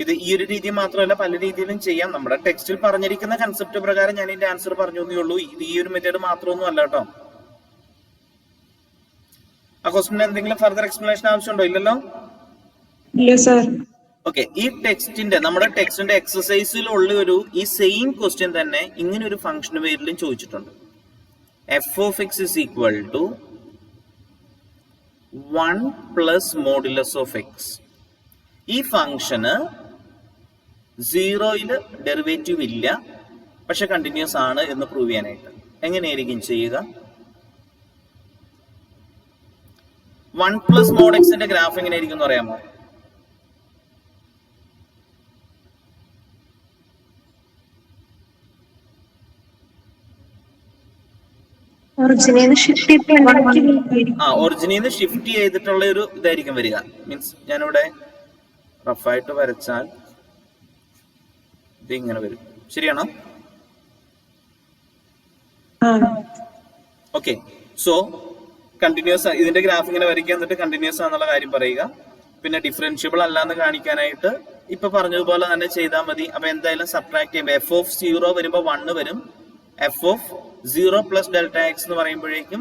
ഇത് ഈ ഒരു രീതി മാത്രമല്ല, പല രീതിയിലും ചെയ്യാം. നമ്മുടെ ടെക്സ്റ്റിൽ പറഞ്ഞിരിക്കുന്ന കൺസെപ്റ്റ് പ്രകാരം ഞാൻ ഇതിന്റെ ആൻസർ പറഞ്ഞു എന്നേ ഉള്ളൂ. ഇത് ഈ ഒരു മെത്തേഡ് മാത്രമൊന്നും അല്ല കേട്ടോ. ആ ക്വസ്റ്റിന് എന്തെങ്കിലും ഫർദർ എക്സ്പ്ലനേഷൻ ആവശ്യമുണ്ടോ? ഇല്ലല്ലോ. ഓക്കെ, ഈ ടെക്സ്റ്റിന്റെ നമ്മുടെ ടെക്സ്റ്റിന്റെ എക്സസൈസിലുള്ള ഒരു ഈ സെയിം ക്വസ്റ്റ്യൻ തന്നെ ഇങ്ങനെ ഒരു ഫംഗ്ഷൻ പേരിലും ചോദിച്ചിട്ടുണ്ട്. F of x is equal to 1 plus modulus of x. ഈ ഫംഗ്ഷന് 0 ഡെറിവേറ്റീവ് ഇല്ല, പക്ഷെ കണ്ടിന്യൂസ് ആണ് എന്ന് പ്രൂവ് ചെയ്യാനായിട്ട് എങ്ങനെയായിരിക്കും ചെയ്യുക? 1 പ്ലസ് മോഡ് എക്സിന്റെ ഗ്രാഫ് എങ്ങനെയായിരിക്കും എന്ന് പറയാമോ? ഒറിജിനിന്ന് ഷിഫ്റ്റ് ചെയ്തിട്ടുള്ള ഒരു ഇതായിരിക്കും വരിക. മീൻസ് ഞാനിവിടെ റഫായിട്ട് വരച്ചാൽ ഇത് ഇങ്ങനെ വരും. ശരിയാണോ? ഓക്കെ, സോ കണ്ടിന്യൂസ് ഇതിന്റെ ഗ്രാഫ് ഇങ്ങനെ വരയ്ക്കുക, എന്നിട്ട് കണ്ടിന്യൂസ് ആണെന്നുള്ള കാര്യം പറയുക. പിന്നെ ഡിഫറൻഷ്യബിൾ അല്ലാന്ന് കാണിക്കാനായിട്ട് ഇപ്പൊ പറഞ്ഞതുപോലെ തന്നെ ചെയ്താൽ മതി. അപ്പൊ എന്തായാലും സബ്ട്രാക്ട് ചെയ്യുമ്പോൾ എഫ് ഓഫ് 0 വരുമ്പോൾ 1 വരും. F of 0 plus delta X എന്ന് പറയുമ്പോഴേക്കും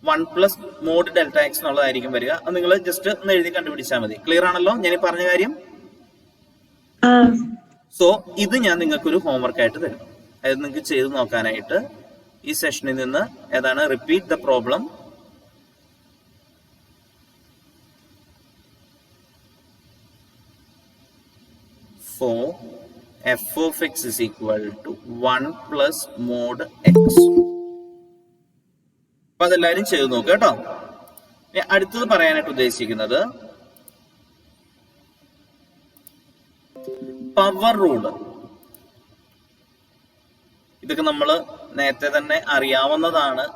1 പ്ലസ് മോഡ് ഡെൽറ്റ എക്സ് എന്നുള്ളതായിരിക്കും വരിക. അത് നിങ്ങൾ ജസ്റ്റ് ഒന്ന് എഴുതി കണ്ടുപിടിച്ചാൽ മതി. ക്ലിയർ ആണല്ലോ ഞാൻ ഈ പറഞ്ഞ കാര്യം? സോ ഇത് ഞാൻ നിങ്ങൾക്കൊരു ഹോംവർക്ക് ആയിട്ട് തരും. അതായത് നിങ്ങൾക്ക് ചെയ്ത് നോക്കാനായിട്ട് ഈ സെഷനിൽ നിന്ന് ഏതാണ് repeat the problem. For f of x is equal to 1 plus mod x. അപ്പൊ അതെല്ലാരും ചെയ്ത് നോക്കുക കേട്ടോ. അടുത്തത് പറയാനായിട്ട് ഉദ്ദേശിക്കുന്നത് പവർ റൂള്. ഇതൊക്കെ നമ്മൾ നേരത്തെ തന്നെ അറിയാവുന്നതാണ്.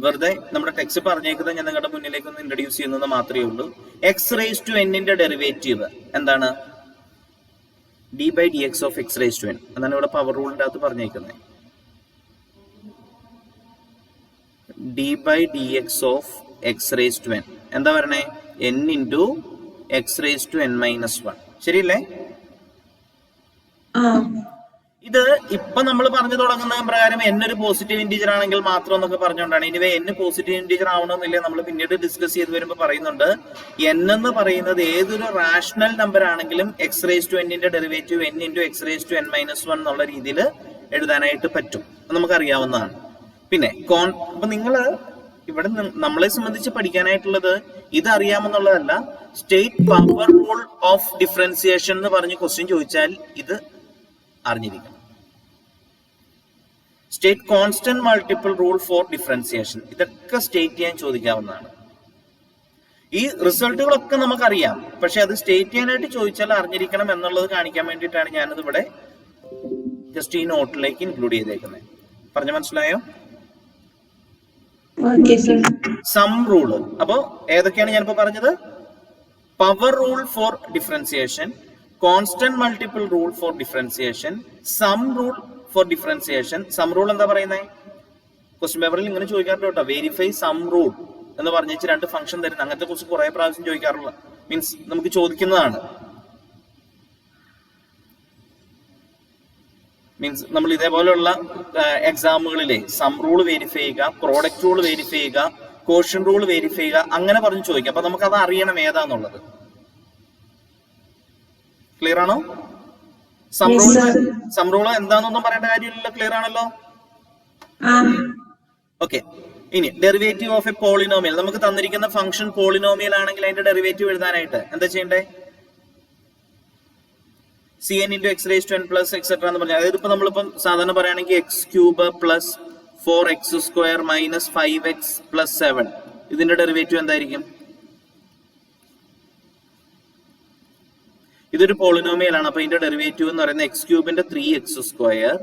വെറുതെ നമ്മുടെ ടെക്സ്റ്റ് പറഞ്ഞേക്കുന്നത് ഞാൻ നിങ്ങളുടെ മുന്നിലേക്ക് ഒന്ന് ഇൻട്രൊഡ്യൂസ് ചെയ്യുന്നത് മാത്രമേ ഉള്ളൂ. എക്സ് റേസ് ടു എന്നിന്റെ ഡെറിവേറ്റീവ് എന്താണ്? D by d x of x raise to n. അതാണ് ഇവിടെ പവർ റൂളിന്റെ അകത്ത് പറഞ്ഞേക്കുന്നത്. D by d x of x raise to n എന്താ പറയണേ? N into x raise to n minus 1. ശരിയല്ലേ? ഇത് ഇപ്പൊ നമ്മൾ പറഞ്ഞു തുടങ്ങുന്ന പ്രകാരം n ഒരു പോസിറ്റീവ് ഇന്റീജർ ആണെങ്കിൽ മാത്രം എന്നൊക്കെ പറഞ്ഞുകൊണ്ടാണ്. ഇനിവേ n പോസിറ്റീവ് ഇന്റീജർ ആവണമെന്നില്ല. നമ്മൾ പിന്നീട് ഡിസ്കസ് ചെയ്ത് വരുമ്പോൾ പറയുന്നുണ്ട് n എന്ന് പറയുന്നത് ഏതൊരു റാഷണൽ നമ്പർ ആണെങ്കിലും എക്സ് റേസ് ടു എന്നിന്റെ derivative n into x raise to n minus 1 എന്നുള്ള രീതിയിൽ എഴുതാനായിട്ട് പറ്റും. നമുക്കറിയാവുന്നതാണ്. പിന്നെ അപ്പൊ നിങ്ങൾ ഇവിടെ നമ്മളെ സംബന്ധിച്ച് പഠിക്കാനായിട്ടുള്ളത് ഇത് അറിയാമെന്നുള്ളതല്ല. State power rule of differentiation എന്ന് പറഞ്ഞ് ക്വസ്റ്റ്യൻ ചോദിച്ചാൽ ഇത് അറിഞ്ഞിരിക്കണം. State constant multiple rule for differentiation ഇതൊക്കെ സ്റ്റേറ്റ് ചെയ്യാൻ ചോദിക്കാവുന്നതാണ്. ഈ റിസൾട്ടുകളൊക്കെ നമുക്കറിയാം, പക്ഷെ അത് സ്റ്റേറ്റ് ചെയ്യാനായിട്ട് ചോദിച്ചാൽ അറിഞ്ഞിരിക്കണം എന്നുള്ളത് കാണിക്കാൻ വേണ്ടിയിട്ടാണ് ഞാനത് ഇവിടെ ജസ്റ്റ് ഈ നോട്ടിലേക്ക് ഇൻക്ലൂഡ് ചെയ്തേക്കുന്നത്. പറഞ്ഞ മനസ്സിലായോ? Sum rule. അപ്പോ ഏതൊക്കെയാണ് ഞാനിപ്പോ പറഞ്ഞത്? Power rule for differentiation, constant multiple rule for differentiation, sum rule for differentiation. Sum rule എന്താ പറയുന്നത്? ക്വസ്റ്റ്യൻ പേപ്പറിൽ ഇങ്ങനെ ചോദിക്കാറുണ്ട് കേട്ടോ. Verify sum rule. എന്ന് പറഞ്ഞ രണ്ട് ഫംഗ്ഷൻ തരുന്നത്. അങ്ങനത്തെ കുറിച്ച് കുറെ പ്രാവശ്യം ചോദിക്കാറുള്ള മീൻസ് നമുക്ക് ചോദിക്കുന്നതാണ്. മീൻസ് നമ്മൾ ഇതേപോലെയുള്ള എക്സാമുകളിലെ സം റൂൾ വെരിഫൈ ചെയ്യുക, പ്രോഡക്റ്റ് റൂൾ വെരിഫൈ ചെയ്യുക, കോഷ്യൻ റൂൾ വെരിഫൈ ചെയ്യുക, അങ്ങനെ പറഞ്ഞ് ചോദിക്കുക. അപ്പൊ നമുക്ക് അത് അറിയണം ഏതാന്നുള്ളത്. ക്ലിയർ ആണോ? സം റൂൾ എന്താണെന്നൊന്നും പറയേണ്ട കാര്യമില്ലല്ലോ. ക്ലിയർ ആണല്ലോ? ഓക്കെ. ഇനി ഡെറിവേറ്റീവ് ഓഫ് എ പോളിനോമിയൽ. നമുക്ക് തന്നിരിക്കുന്ന ഫംഗ്ഷൻ പോളിനോമിയൽ ആണെങ്കിൽ അതിന്റെ ഡെറിവേറ്റീവ് എഴുതാനായിട്ട് എന്താ ചെയ്യണ്ടേ? cn into x raised to n plus etc എന്ന് പറഞ്ഞാൽ, അതായത് ഇപ്പൊ നമ്മളിപ്പം സാധാരണ പറയുകയാണെങ്കിൽ X cube plus 4x² minus 5x plus 7, ഇതിന്റെ ഡെറിവേറ്റീവ് എന്തായിരിക്കും? ഇതൊരു പോളിനോമിയൽ ആണ്. അപ്പൊ ഇതിന്റെ ഡെറിവേറ്റീവ് എന്ന് പറയുന്നത് എക്സ് ക്യൂബിന്റെ 3x²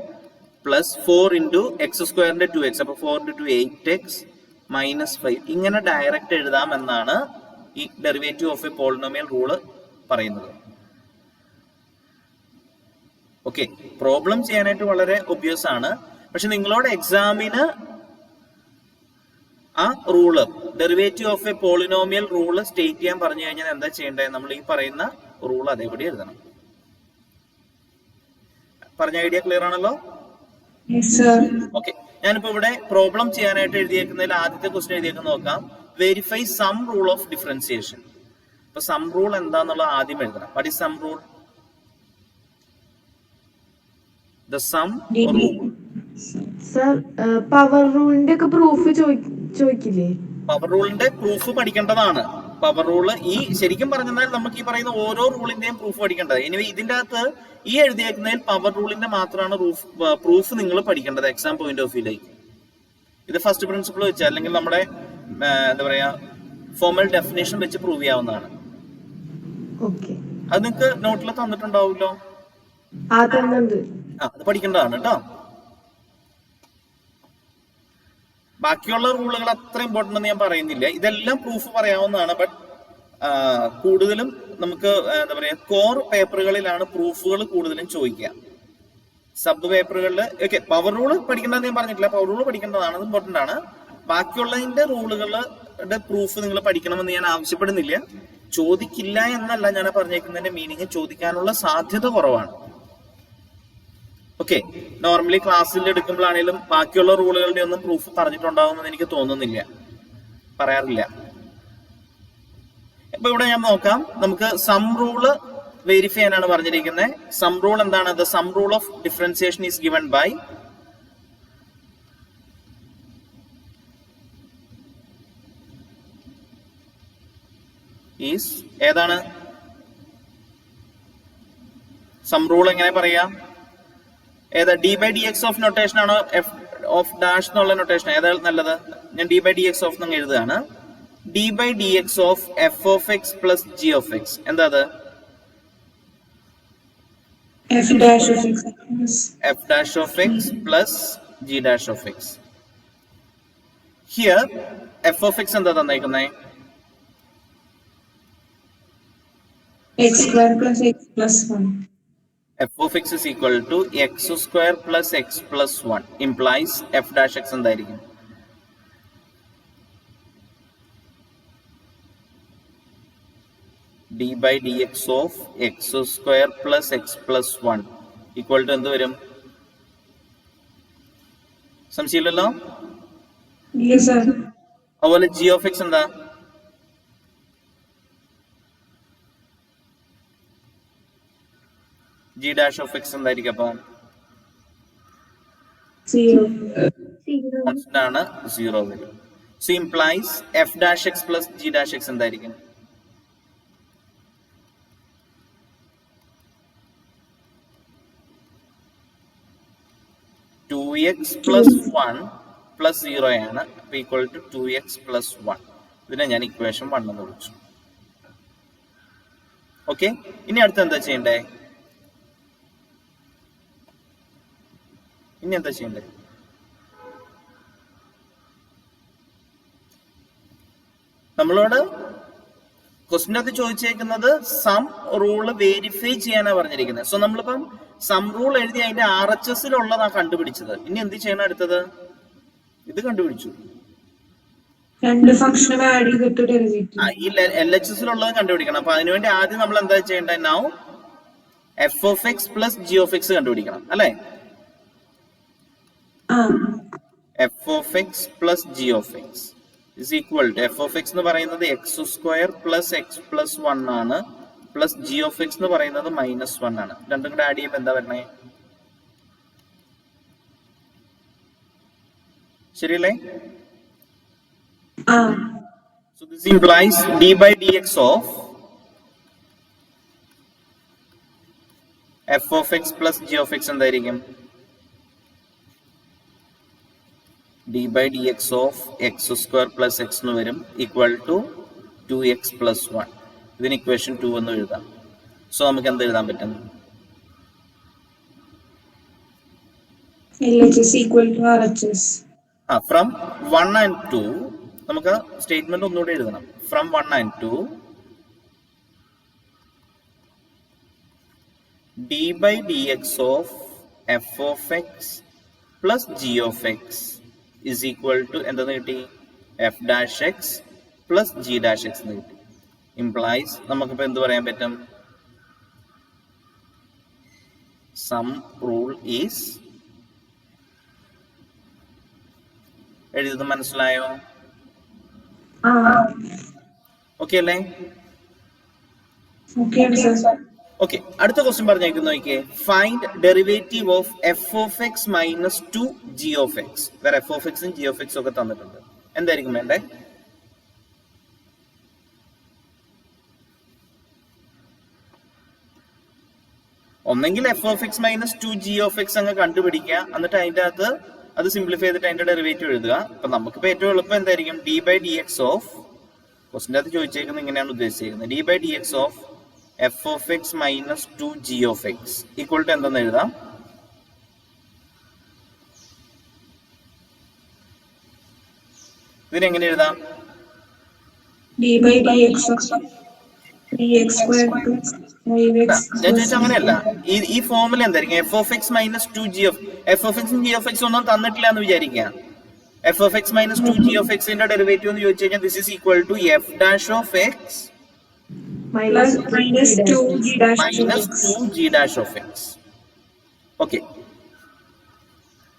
പ്ലസ് 4 ഇൻറ്റു എക്സ് സ്ക്വയറിന്റെ 2x, അപ്പൊ 4 into 2 8x മൈനസ് 5. ഇങ്ങനെ ഡയറക്റ്റ് എഴുതാം എന്നാണ് ഈ derivative of A polynomial rule പറയുന്നത്. ഓക്കെ, പ്രോബ്ലം ചെയ്യാനായിട്ട് വളരെ ഒബ്വിയസ് ആണ്. പക്ഷെ നിങ്ങളോട് എക്സാമിന് ആ rule derivative of A polynomial rule state ചെയ്യാൻ പറഞ്ഞു കഴിഞ്ഞാൽ എന്താ ചെയ്യേണ്ടത്? നമ്മൾ ഈ പറയുന്ന റൂൾ അതേപടി എഴുതണം. പറഞ്ഞ ഐഡിയ ക്ലിയർ ആണല്ലോ? ഓക്കെ, ഞാനിപ്പോ ഇവിടെ പ്രോബ്ലം ചെയ്യാനായിട്ട് എഴുതിയേക്കുന്നതിൽ ആദ്യത്തെ ക്വസ്റ്റ്യൻ എഴുതിയേക്കുന്ന നോക്കാം. Verify sum rule of differentiation. അപ്പൊ സം റൂൾ എന്താന്നുള്ളത് ആദ്യം എഴുതണം. What is sum rule? The sum rule. Sir power റൂളിന്റെ ഒക്കെ പ്രൂഫ് ചോദിക്കില്ലേ? പവർ റൂളിന്റെ പ്രൂഫ് പഠിക്കേണ്ടതാണ്. പവർ റൂള് ഈ ശരിക്കും പറഞ്ഞാൽ നമുക്ക് ഈ പറയുന്ന ഓരോ റൂളിന്റെയും പ്രൂഫ് പഠിക്കേണ്ടത്. ഇനി ഇതിന്റെ അകത്ത് ഈ എഴുതിയേക്കുന്നതിൽ പവർ റൂളിന്റെ മാത്രമാണ് പ്രൂഫ് നിങ്ങൾ പഠിക്കേണ്ടത് എക്സാം പോയിന്റ് ഓഫ് വ്യൂയിലേക്ക്. ഇത് ഫസ്റ്റ് പ്രിൻസിപ്പിൾ വെച്ച് അല്ലെങ്കിൽ നമ്മുടെ എന്താ പറയാ ഫോർമൽ ഡെഫിനേഷൻ വെച്ച് പ്രൂവ് ചെയ്യാവുന്നതാണ്. അത് നിങ്ങൾക്ക് നോട്ടിൽ തന്നിട്ടുണ്ടാവുമല്ലോ. അത് പഠിക്കേണ്ടതാണ് കേട്ടോ. ബാക്കിയുള്ള റൂളുകൾ അത്ര ഇമ്പോർട്ടൻ്റ് എന്ന് ഞാൻ പറയുന്നില്ല. ഇതെല്ലാം പ്രൂഫ് പറയാവുന്നതാണ്. ബട്ട് കൂടുതലും നമുക്ക് എന്താ പറയാ കോർ പേപ്പറുകളിലാണ് പ്രൂഫുകൾ കൂടുതലും ചോദിക്കുക. സബ് പേപ്പറുകളിൽ ഓക്കെ പവർ റൂള് പഠിക്കേണ്ടതെന്ന് ഞാൻ പറഞ്ഞിട്ടില്ല. പവർ റൂള് പഠിക്കേണ്ടതാണ്, അത് ഇമ്പോർട്ടൻ്റ് ആണ്. ബാക്കിയുള്ളതിന്റെ റൂളുകളുടെ പ്രൂഫ് നിങ്ങൾ പഠിക്കണമെന്ന് ഞാൻ ആവശ്യപ്പെടുന്നില്ല. ചോദിക്കില്ല എന്നല്ല ഞാൻ പറഞ്ഞേക്കുന്നതിന്റെ മീനിങ്, ചോദിക്കാനുള്ള സാധ്യത കുറവാണ്. ഓക്കെ, നോർമലി ക്ലാസ്സിൽ എടുക്കുമ്പോഴാണെങ്കിലും ബാക്കിയുള്ള റൂളുകളുടെ ഒന്നും പ്രൂഫ് പറഞ്ഞിട്ടുണ്ടാവുമെന്ന് എനിക്ക് തോന്നുന്നില്ല, പറയാറില്ല. ഇപ്പൊ ഇവിടെ ഞാൻ നോക്കാം, നമുക്ക് സം റൂള് വെരിഫൈ ചെയ്യാനാണ് പറഞ്ഞിരിക്കുന്നത്. സം റൂൾ എന്താണ്? The sum rule of differentiation is given by is ഏതാണ് സം റൂൾ? എങ്ങനെ പറയാം? ഏതാ? D by d x of notation ആണോ എഫ് ഓഫ് ഡാഷ് എന്നുള്ള നൊട്ടേഷൻ? ഏതാ നല്ലത്? ഞാൻ d by d x of എന്ന് എഴുതുകയാണ്. D by d x of f of x plus g of x എന്താ അത്? F dash of x plus g dash of x. Here f of x എന്താ തന്നേക്കുന്നേ? x square plus x plus 1. f of x is equal to x square plus x plus 1 implies f dash x എന്തായിരിക്കും? d by dx of x square plus x plus 1 equal to എന്ത് വരും? സംശയമില്ലല്ലോ? അതുപോലെ g of x എന്താ? g dash of x എന്തായിരിക്കും? അപ്പൊ constant ആണ്, 0 വരും. So implies f dash x plus g dash x എന്തായിരിക്കും? (2x plus 1 plus 0) ആണ്. അപ്പൊ ഈക്വൽ ടു 2x plus 1. ഇതിനെ ഞാൻ ഇക്വേഷൻ 1 എന്ന് വിളിച്ചു. ഓക്കെ, ഇനി അടുത്ത് എന്താ ചെയ്യണ്ടേ? ഇനി എന്താ ചെയ്യണ്ടേ? നമ്മളോട് ക്വസ്റ്റിൻ്റെ അകത്ത് ചോദിച്ചേക്കുന്നത് സം റൂള് വെരിഫൈ ചെയ്യാനാണ് പറഞ്ഞിരിക്കുന്നത്. സോ നമ്മളിപ്പം സം റൂൾ എഴുതി അതിന്റെ RHS-ലുള്ളതാണ് കണ്ടുപിടിച്ചത്. ഇനി എന്ത് ചെയ്യണം? അടുത്തത് ഇത് കണ്ടുപിടിച്ചു. രണ്ട് ഫംഗ്ഷനും ആഡ് ചെയ്തിട്ട് ഡെറിവേറ്റീവ്. ഈ LHSലുള്ളത് കണ്ടുപിടിക്കണം. അപ്പൊ അതിനുവേണ്ടി ആദ്യം നമ്മൾ എന്താ ചെയ്യേണ്ടത്? Now f of x plus g of x കണ്ടുപിടിക്കണം അല്ലെ? f of x plus g of x is equal to f of x എന്ന് പറയുന്നത് x² പ്ലസ് x പ്ലസ് 1 ആണ്, പ്ലസ് g of x എന്ന് പറയുന്നത് -1 ആണ്. രണ്ടും കൂടെ ആഡ് ചെയ്യുമ്പോൾ എന്താ വരണേ? ശരിയല്ലേ? So this implies d by dx of f of x plus g of x എന്തായിരിക്കും? d by dx of x² plus x എന്ന് വരും, ഈക്വൽ ടു 2x plus 1. ഇതിന് ഇക്വേഷൻ 2 എന്ന് എഴുതാം. സോ നമുക്ക് എന്ത് എഴുതാൻ പറ്റും? LHS equal to RHS. From 1 and 2 നമുക്ക് സ്റ്റേറ്റ്മെന്റ് ഒന്നുകൂടെ എഴുതണം. From 1 and 2 d by dx of f of x plus g of x is equal to എന്തെന്ന് കിട്ടി? f dash x plus g dash x എന്ന് കിട്ടി. implies നമുക്കിപ്പോ എന്ത് പറയാൻ പറ്റും? some rule is. എഴുതുന്നത് മനസ്സിലായോ? ഓക്കെ അല്ലേ? ഓക്കെ, അടുത്ത ക്വസ്റ്റ്യൻ പറഞ്ഞേക്കുന്നു നോക്കിയേ. Find derivative of f of x minus 2 g of x. വേറെ f of x ഉം g of x ഒക്കെ തന്നിട്ടുണ്ട്. എന്തായിരിക്കും വേണ്ടേ? ഒന്നെങ്കിൽ f of x minus 2 g of x അങ്ങ് കണ്ടുപിടിക്കുക, എന്നിട്ട് അതിൻ്റെ അകത്ത് അത് സിംപ്ലിഫൈ ചെയ്തിട്ട് അതിന്റെ ഡെറിവേറ്റീവ് എഴുതുക. അപ്പൊ നമുക്കിപ്പോ ഏറ്റവും എളുപ്പം എന്തായിരിക്കും? d by dx ഓഫ്, ക്വസ്റ്റിന്റെ അകത്ത് ചോദിച്ചേക്കുന്നത് ഇങ്ങനെയാണ് ഉദ്ദേശിച്ചിരിക്കുന്നത്, d by dx of f of x minus 2 g of x equal to എന്തെന്ന് എഴുതാം? ഇതിനെങ്ങനെ എഴുതാം? d by dx of 3x² plus 5x. ഞാൻ ചോദിച്ചാൽ അങ്ങനെയല്ല. ഈ ഫോർമുല എന്തായിരിക്കും? f of x minus 2 g of f of x g of x ഒന്നും തന്നിട്ടില്ല എന്ന് വിചാരിക്കുക. f of x minus 2 g of x ന്റെ ഡെറിവേറ്റീവ് എന്ന് ചോദിച്ചു കഴിഞ്ഞാൽ this is equal to f dash of x Plus minus 2g dash minus 2g dash of x. Okay,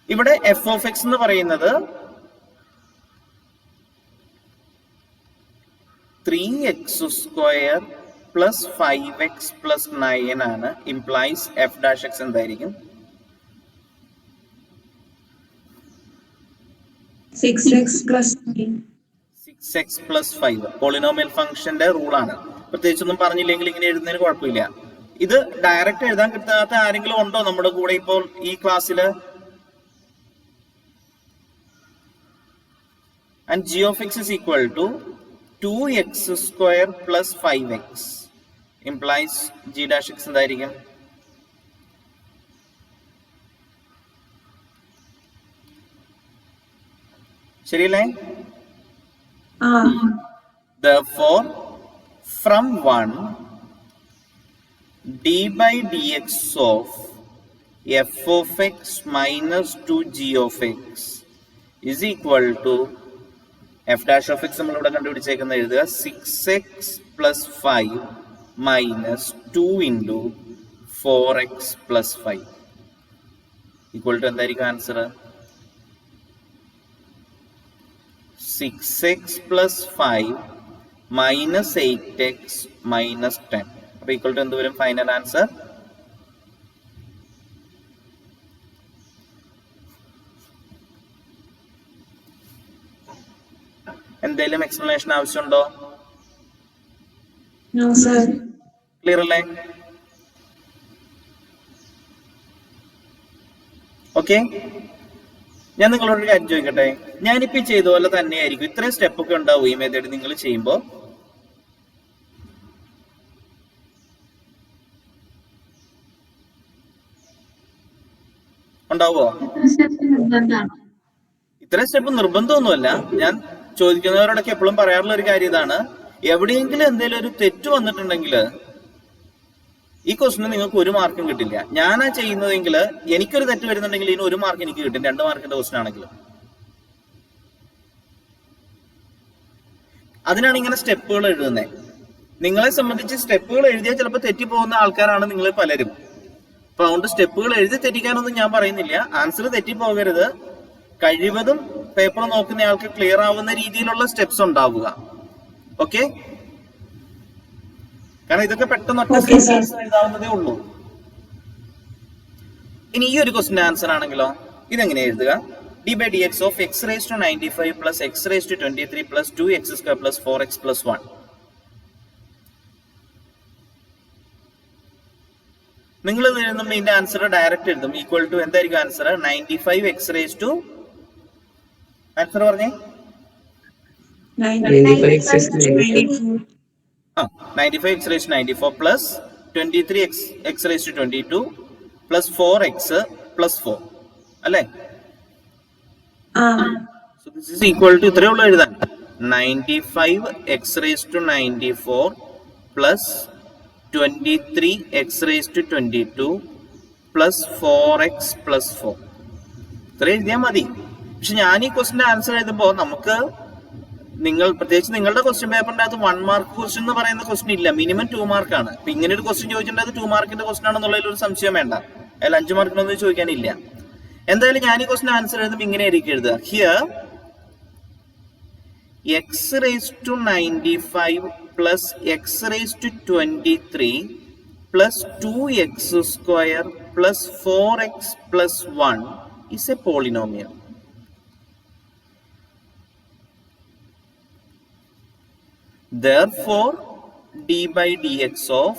ഇവിടെ f of x എന്ന് പറയുന്നത് 3x² പ്ലസ് 5x പ്ലസ് 9 ആണ്. Implies f dash x എന്തായിരിക്കും? 6x plus 9. 6x plus 5 polynomial ഫംഗ്ഷന്റെ റൂളാണ്. പ്രത്യേകിച്ചൊന്നും പറഞ്ഞില്ലെങ്കിൽ ഇങ്ങനെ എഴുതുന്നതിന് കുഴപ്പമില്ല. ഇത് ഡയറക്റ്റ് എഴുതാൻ കിട്ടാത്ത ആരെങ്കിലും ഉണ്ടോ നമ്മുടെ കൂടെ ഇപ്പോൾ ഈ ക്ലാസ്സിൽ? And g of x is equal to 2x² plus 5x implies g dash x എന്തായിരിക്കും? ശരിയല്ലേ? Therefore from 1 d by dx of f of x minus 2g of x is equal to f dash of x നമ്മൾ ഇവിടെ കണ്ടുപിടിച്ചേക്കുന്ന എഴുതുക 6x plus 5 minus 2 into 4x plus 5 equal to എന്തായിരിക്കും answer? 6x plus 5 minus 8x minus 10. അപ്പോൾ equal to എന്ത് വരും final answer? എന്തെങ്കിലും explanation ആവശ്യമുണ്ടോ? No sir. Clear അല്ലേ? ഓക്കെ, ഞാൻ നിങ്ങളോടൊരു കാര്യം ചോദിക്കട്ടെ. ഞാനിപ്പോ ചെയ്ത പോലെ തന്നെയായിരിക്കും ഇത്രയും സ്റ്റെപ്പ് ഒക്കെ ഉണ്ടാവും ഈ മെത്തേഡ് നിങ്ങൾ ചെയ്യുമ്പോ? ഉണ്ടാവോ? ഇത്രയും സ്റ്റെപ്പ് നിർബന്ധമൊന്നുമല്ല. ഞാൻ ചോദിക്കുന്നവരോടൊക്കെ എപ്പോഴും പറയാറുള്ള ഒരു കാര്യം ഇതാണ്, എവിടെയെങ്കിലും എന്തെങ്കിലും ഒരു തെറ്റ് വന്നിട്ടുണ്ടെങ്കിൽ ഈ ക്വസ്റ്റിന് നിങ്ങൾക്ക് 1 മാർക്കും കിട്ടില്ല. ഞാനാ ചെയ്യുന്നതെങ്കിൽ എനിക്കൊരു തെറ്റ് വരുന്നുണ്ടെങ്കിൽ ഇതിന് 1 മാർക്ക് എനിക്ക് കിട്ടും, 2 മാർക്കിന്റെ ക്വസ്റ്റൻ ആണെങ്കിലും. അതിനാണ് ഇങ്ങനെ സ്റ്റെപ്പുകൾ എഴുതുന്നത്. നിങ്ങളെ സംബന്ധിച്ച് സ്റ്റെപ്പുകൾ എഴുതിയാൽ ചിലപ്പോൾ തെറ്റിപ്പോകുന്ന ആൾക്കാരാണ് നിങ്ങൾ പലരും. അപ്പൊ അതുകൊണ്ട് സ്റ്റെപ്പുകൾ എഴുതി തെറ്റിക്കാനൊന്നും ഞാൻ പറയുന്നില്ല. ആൻസർ തെറ്റിപ്പോകരുത്. കഴിവതും പേപ്പർ നോക്കുന്ന ആൾക്ക് ക്ലിയർ ആവുന്ന രീതിയിലുള്ള സ്റ്റെപ്സ് ഉണ്ടാവുക. ഓക്കെ? കാരണം ഇതൊക്കെ പെട്ടെന്ന് ഒറ്റ ആൻസർ എഴുതാവുന്നതേ ഉള്ളൂ. ഇനി ഈ ഒരു ക്വസ്റ്റിന്റെ ആൻസർ ആണെങ്കിലോ ഇതെങ്ങനെ എഴുതുക? d by dx of x raised to 95 plus x raised to 23 plus 2x square plus 4x plus 1. നിങ്ങൾ ഇത് എഴുതുമ്പോൾ ഇതിന്റെ ആൻസർ ഡയറക്റ്റ് എഴുതും. ഈക്വൽ ടു എന്തായിരിക്കും answer? 95 x raised to answer പറഞ്ഞേ. 95 x 95 x raised to 94 plus 23 x raised to 22 plus 4x plus 4 അല്ലേ? So this is equal to ഇത്രയേ ഉള്ളൂ എഴുതാൻ. 95 x raised to 94 plus 23 x raised to 22 plus 4x plus 4. ഇത്ര എഴുതിയാൽ മതി. പക്ഷെ ഞാൻ ഈ ക്വസ്റ്റിന്റെ ആൻസർ എഴുതുമ്പോൾ നമുക്ക് പ്രത്യേകിച്ച് നിങ്ങളുടെ ക്വസ്റ്റ്യൻ പേപ്പറിന്റെ അകത്ത് 1 മാർക്ക് ക്വസ്റ്റ്യൻ എന്ന് പറയുന്ന ക്വസ്റ്റ്യൻ ഇല്ല. മിനിമം 2 മാർക്കാണ്. അപ്പൊ ഇങ്ങനെ ഒരു ക്വസ്റ്റ്യൻ ചോദിച്ചിട്ടുണ്ടെങ്കിൽ 2 മാർക്കിന്റെ ക്വസ്റ്റ്യൻ ആണെന്നുള്ളതിൽ ഒരു സംശയം വേണ്ട. അതിൽ 5 മാർക്കിനൊന്നും ചോദിക്കാനില്ല. എന്തായാലും ഞാൻ ഈ ക്വസ്റ്റിന് ആൻസർ എഴുതുമ്പോൾ ഇങ്ങനെ ആയിരിക്കും എഴുതുക. Here x raised to 95 plus x raised to 23 plus 2x square plus 4x plus 1 is a polynomial. Therefore, d by dx of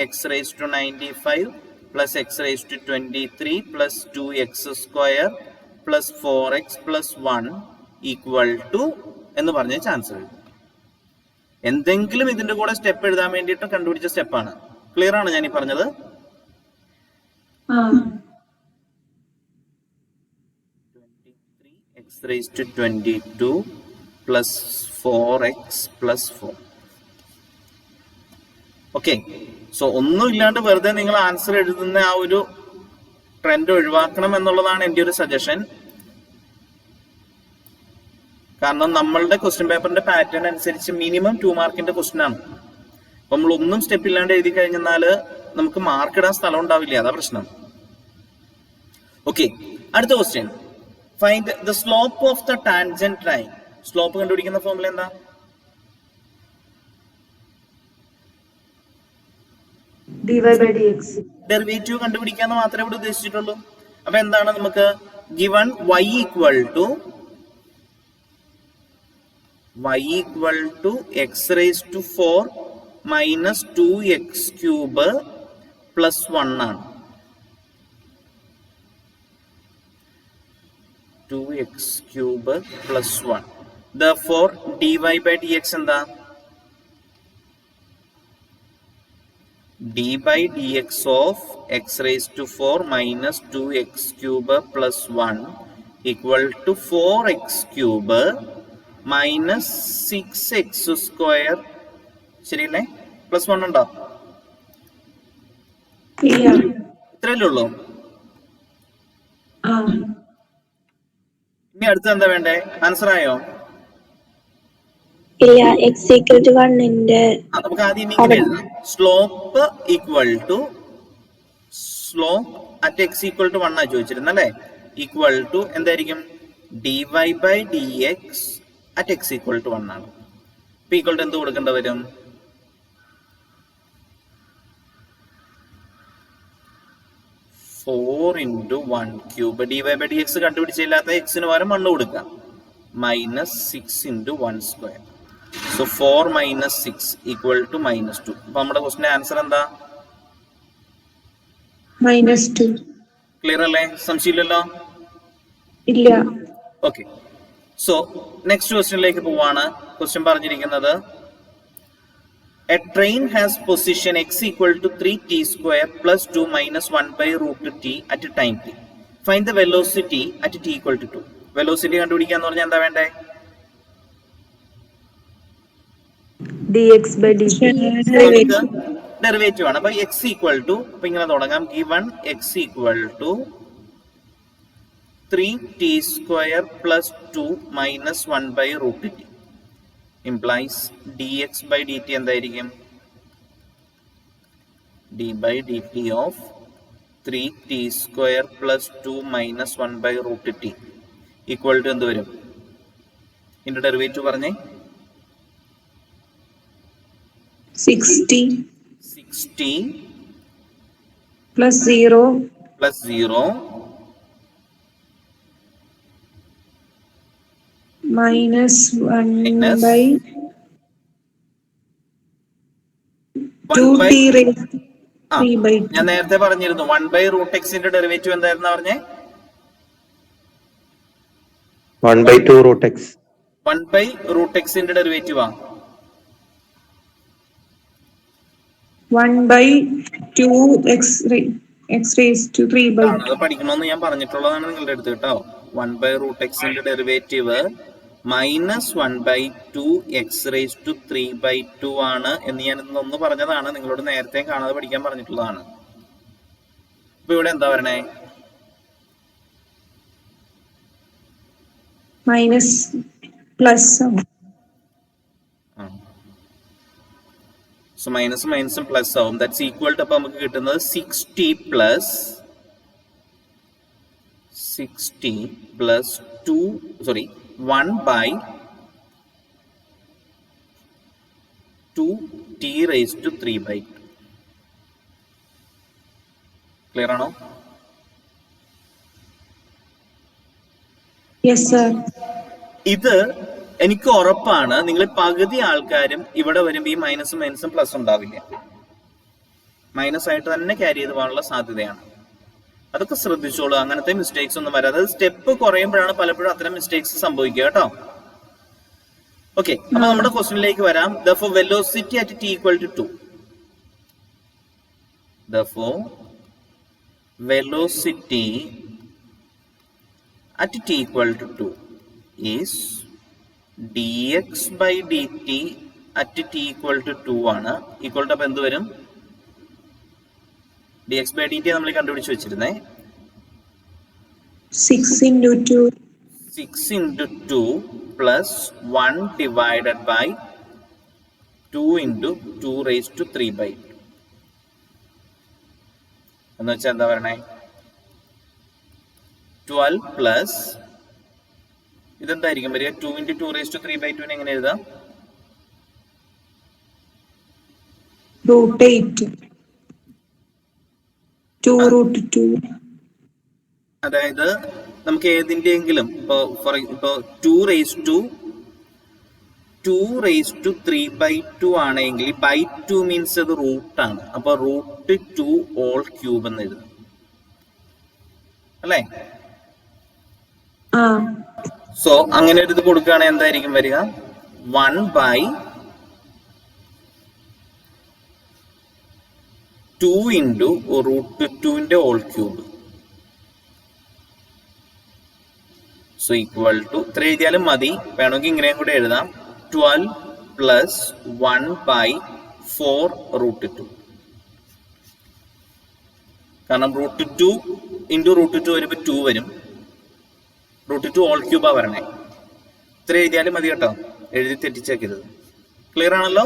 x raised to 95 plus x raised to 23 plus 2x square plus 4x plus 1 equal to എന്ന് പറഞ്ഞ chance. എന്തെങ്കിലും ഇതിന്റെ കൂടെ step എഴുതാൻ വേണ്ടിയിട്ട് കണ്ടുപിടിച്ച സ്റ്റെപ്പാണ്. Clear ആണ് ഞാൻ ഈ പറഞ്ഞത്? x raised to 22 plus 4x plus 4. Okay. So ഒന്നും ഇല്ലാണ്ട് വെറുതെ നിങ്ങൾ ആൻസർ എഴുതുന്ന ആ ഒരു ട്രെൻഡ് ഒഴിവാക്കണം എന്നുള്ളതാണ് എൻ്റെ ഒരു സജഷൻ. കാരണം നമ്മളുടെ ക്വസ്റ്റ്യൻ പേപ്പറിന്റെ പാറ്റേൺ അനുസരിച്ച് മിനിമം 2 മാർക്കിന്റെ ക്വസ്റ്റ്യൻ ആണ്. അപ്പൊ നമ്മൾ ഒന്നും സ്റ്റെപ്പ് ഇല്ലാണ്ട് എഴുതി കഴിഞ്ഞാൽ നമുക്ക് മാർക്ക് ഇടാൻ സ്ഥലം ഉണ്ടാവില്ല. അതാ പ്രശ്നം. ഓക്കെ, അടുത്ത question. Find the slope of the tangent line. Slope കണ്ടുപിടിക്കുന്ന ഫോർമുല എന്താ? dy by dx. ഡെറിവേറ്റീവ് കണ്ടുപിടിക്കാന്ന് മാത്രമേ ഇവിടെ ഉദ്ദേശിച്ചിട്ടുള്ളൂ. അപ്പൊ എന്താണ് നമുക്ക് given y equal to x raised to 4 minus 2x cube plus 1 ആണ്. 2x cube plus 1. Therefore dy by dx എന്താ? d by dx of x raised to 4 minus 2x cube plus 1 equal to 4x cube minus 6x square. ശരിയല്ലേ? Plus 1 ഉണ്ടോ? ഇത്രയല്ലേ ഉള്ളൂ. ഇനി അടുത്ത് എന്താ വേണ്ടേ? Answer ആയോ? ഇല്ല, x equal to 1 ന്റെ നമുക്ക് ആദ്യം ഇങ്ങനെ എഴുതാം. Slope equal to slope at x equal to 1 ആ ചോദിച്ചിരുന്നല്ലേ? ഈക്വൽ ടു എന്തായിരിക്കും? dy by dx at x equal to 1 ആണ്. ഇപ്പൊ ഈക്വൽ ടു എന്ത് കൊടുക്കേണ്ട വരും? 4 into 1 cube. dy by dx കണ്ടുപിടിച്ചില്ലാത്ത എക്സിന് പകരം 1 കൊടുക്കാം. Minus 6 into 1 square. So 4 minus 6 equal to minus 2. അപ്പൊ നമ്മുടെ ക്വസ്റ്റിന്റെ ആൻസർ എന്താ? -2. ക്ലിയർ അല്ലേ? സംശയമില്ലല്ലോ? ഇല്ല. ഓക്കെ. സോ നെക്സ്റ്റ് ക്വസ്റ്റ്യനിലേക്ക് പോവാണ്. ക്വസ്റ്റ്യൻ പറഞ്ഞിരിക്കുന്നത് a train has position x equal to 3t square plus 2 minus 1 by root t at a time t. Find the velocity at t equal to 2. Velocity കണ്ടുപിടിക്കാന്ന് പറഞ്ഞാൽ എന്താ വേണ്ടേ? dx by dt. Derivative ആണ്. അപ്പൊ x equal to, അപ്പൊ ഇങ്ങനെ തുടങ്ങാം. Given x equal to 3t square plus 2 minus 1 by root t. Implies d x by d t എന്തായിരിക്കും? D by d t of 3t square plus 2 minus 1 by root t equal to എന്ത് വരും? ഇതിന്റെ derivative പറഞ്ഞേ. 60 plus 0 minus 1 by 2t raised to 3 by 2. ഞാൻ നേരത്തെ പറഞ്ഞിരുന്നു 1 by root എക്സിന്റെ derivative എന്തായിരുന്നു പറഞ്ഞേ? 1 by 2 root x. 1 by root എക്സിന്റെ ഡെറിവേറ്റീവ് ആ 1 by 2 x raised to 3 by 2. അത് പഠിക്കണമെന്ന് ഞാൻ പറഞ്ഞിട്ടുള്ളതാണ് നിങ്ങളുടെ അടുത്ത് കേട്ടോ. 1 ബൈ റൂട്ട് എക്സിന്റെ derivative minus 1 by 2 x raise to 3 by 2 ആണ് എന്ന് ഞാൻ ഇന്നൊന്ന് പറഞ്ഞതാണ്. നിങ്ങളോട് നേരത്തെ കാണാതെ പഠിക്കാൻ പറഞ്ഞിട്ടുള്ളതാണ്. ഇപ്പൊ ഇവിടെ എന്താ പറയണേ? Minus plus. സോ മൈനസും മൈനസും പ്ലസ് ആവും. ദാറ്റ്സ് ഈക്വൽ ടു അപ്പൊ നമുക്ക് കിട്ടുന്നത് 60 plus 1 by 2t raise to 3 by 2. Clear ആണോ? Yes, sir. ഇത് എനിക്ക് ഉറപ്പാണ് നിങ്ങൾ പകുതി ആൾക്കാരും ഇവിടെ വരുമ്പോൾ ഈ മൈനസും മൈനസും പ്ലസ് ഉണ്ടാവില്ല. മൈനസ് ആയിട്ട് തന്നെ ക്യാരി ചെയ്ത് പോകാനുള്ള സാധ്യതയാണ്. അതൊക്കെ ശ്രദ്ധിച്ചോളൂ. അങ്ങനത്തെ മിസ്റ്റേക്സ് ഒന്നും വരാതെ. അതായത് സ്റ്റെപ്പ് കുറയുമ്പോഴാണ് പലപ്പോഴും അത്തരം മിസ്റ്റേക്സ് സംഭവിക്കുക കേട്ടോ. ഓക്കെ, അപ്പൊ നമ്മുടെ ക്വസ്റ്റ്യനിലേക്ക് വരാം. Therefore velocity at t equal to 2. Therefore velocity at t equal to 2 is dx by dt at t equal to 2 ആണ്. ഈക്വൽ ടു അപ്പൊ എന്ത് വരും? dx by dt നമ്മൾ കണ്ടുപിടിച്ച് വെച്ചിരുന്നേ. 6 into 2. 6 into 2 plus 1 divided by 2 into 2 raised to 3 by 2. എന്ന് വെച്ചാൽ എന്താ പറയണേ? 12 പ്ലസ് ഇതെന്തായിരിക്കും വരിക? 2 into 2 raised to 3 by 2 എങ്ങനെ എഴുതാം? Root 8. 2 root 2. അതായത് നമുക്ക് ഏതിന്റെയെങ്കിലും ഇപ്പൊ 2 raised to 3 by 2 ആണെങ്കിൽ ബൈ 2 മീൻസ് അത് റൂട്ട് ആണ്. അപ്പൊ റൂട്ട് 2 ഓൾ ക്യൂബ് എന്ന് എഴുതാം അല്ലേ? സോ അങ്ങനെ ഒരു ഇത് കൊടുക്കുകയാണെങ്കിൽ എന്തായിരിക്കും വരിക? 1 by 2 into root 2ന്റെ whole cube. So equal to ഇത്ര എഴുതിയാലും മതി. വേണമെങ്കിൽ ഇങ്ങനെയും കൂടെ എഴുതാം. 12 പ്ലസ് 1 by 4 root 2. കാരണം റൂട്ട് 2 ഇൻറ്റു റൂട്ട് 2 വരുമ്പോൾ 2 വരും. റൂട്ട് 2 ഓൾ ക്യൂബാ വരണേ. ഇത്ര എഴുതിയാലും മതി കേട്ടോ. എഴുതി തെറ്റിച്ചേക്കരുത്. ക്ലിയർ ആണല്ലോ?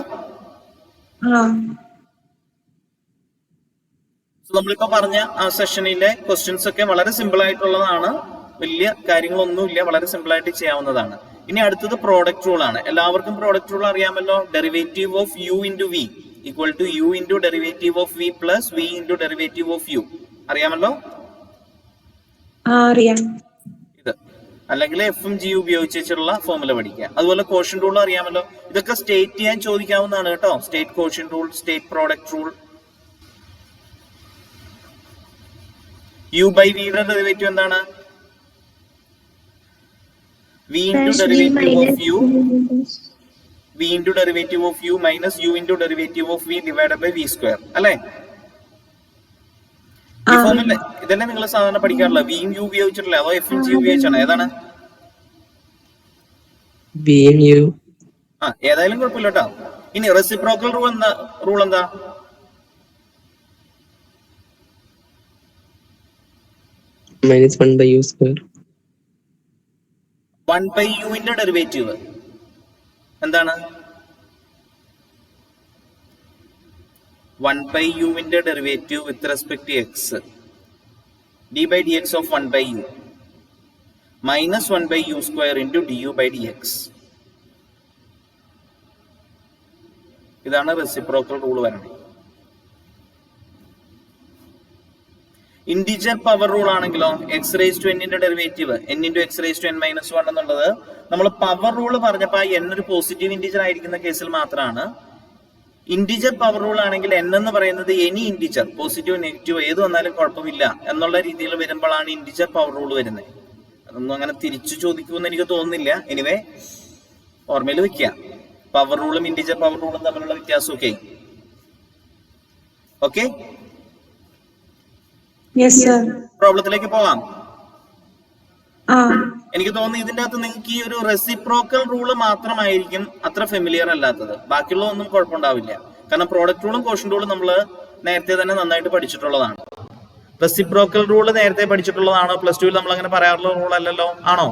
നമ്മളിപ്പോ പറഞ്ഞ ആ സെഷനിലെ ക്വസ്റ്റ്യൻസ് ഒക്കെ വളരെ സിമ്പിൾ ആയിട്ടുള്ളതാണ്. വലിയ കാര്യങ്ങളൊന്നുമില്ല, വളരെ സിമ്പിൾ ആയിട്ട് ചെയ്യാവുന്നതാണ്. ഇനി അടുത്തത് പ്രോഡക്റ്റ് റൂൾ ആണ്. എല്ലാവർക്കും പ്രോഡക്റ്റ് റൂൾ അറിയാമല്ലോ. Derivative of u into v equal to u into derivative of v plus v into derivative of u. അറിയാമല്ലോ ഇത്? അല്ലെങ്കിൽ എഫും ജി ഉപയോഗിച്ചുള്ള ഫോർമുല പഠിക്കുക. അതുപോലെ കോഷ്യൻ റൂൾ അറിയാമല്ലോ. ഇതൊക്കെ സ്റ്റേറ്റ് ചെയ്യാൻ ചോദിക്കാവുന്നതാണ് കേട്ടോ. State quotient rule, state product rule. U by വിയുടെ ഡെറിവേറ്റീവ് എന്താണ്? V into derivative of u, v into derivative of u minus u into derivative of v divided by v square അല്ലേ? ഈ ഫോമിൽ ഇതല്ലേ നിങ്ങൾ സാധാരണ പഠിക്കാറില്ല? വിയും യു ഉപയോഗിച്ചിട്ടില്ല, അതോ എഫും ജി ഉപയോഗിച്ചാണ്? ഏതാണ്? ഏതായാലും കുഴപ്പമില്ല കേട്ടോ. ഇനി റെസിപ്രോക്കൽ റൂൾ എന്താ? റൂൾ എന്താ? minus 1 by u square. 1 by u ന്റെ ഡെറിവേറ്റീവ് എന്താണ് 1/u-ന്റെ derivative with respect to x, d/dx of 1/u minus 1/u square into du/dx. ഇതാണ് റെസിപ്രോക്കൽ റൂൾ വരുന്നത്. ഇന്റിജർ പവർ റൂൾ ആണെങ്കിലോ എക്സ് റേസ് ടു എന്നിന്റെ derivative n into x raised to n minus 1 എന്നുള്ളത് നമ്മൾ power rule പറഞ്ഞപ്പോൾ n ഒരു positive integer ആയിരിക്കുന്ന കേസിൽ മാത്രമാണ്. ഇന്റിജർ പവർ റൂൾ ആണെങ്കിൽ n എന്ന് പറയുന്നത് എനി ഇന്റിജർ പോസിറ്റീവ് നെഗറ്റീവ് ഏത് വന്നാലും കുഴപ്പമില്ല എന്നുള്ള രീതിയിൽ വരുമ്പോഴാണ് ഇന്റിജർ പവർ റൂൾ വരുന്നത്. അതൊന്നും അങ്ങനെ തിരിച്ചു ചോദിക്കുമെന്ന് എനിക്ക് തോന്നുന്നില്ല. എനിവേ ഓർമ്മയിൽ വെക്കുക, പവർ റൂളും ഇന്റിജർ പവർ റൂളും തമ്മിലുള്ള വ്യത്യാസം. ഓക്കെ പ്രോബ്ലത്തിലേക്ക് പോകാം. എനിക്ക് തോന്നുന്നു ഇതിന്റെ അകത്ത് നിങ്ങൾക്ക് ഈ ഒരു റെസിപ്രോക്കൽ റൂള് മാത്രമായിരിക്കും അത്ര ഫെമിലിയർ അല്ലാത്തത്. ബാക്കിയുള്ള ഒന്നും കുഴപ്പമുണ്ടാവില്ല. കാരണം പ്രോഡക്റ്റ് റൂളും കോഷ്യന്റ് റൂളും നമ്മൾ നേരത്തെ തന്നെ നന്നായിട്ട് പഠിച്ചിട്ടുള്ളതാണ്. റെസിപ്രോക്കൽ റൂള് നേരത്തെ പഠിച്ചിട്ടുള്ളതാണോ? പ്ലസ് ടുവിൽ നമ്മൾ അങ്ങനെ പറയാറുള്ള റൂൾ അല്ലല്ലോ, ആണോ?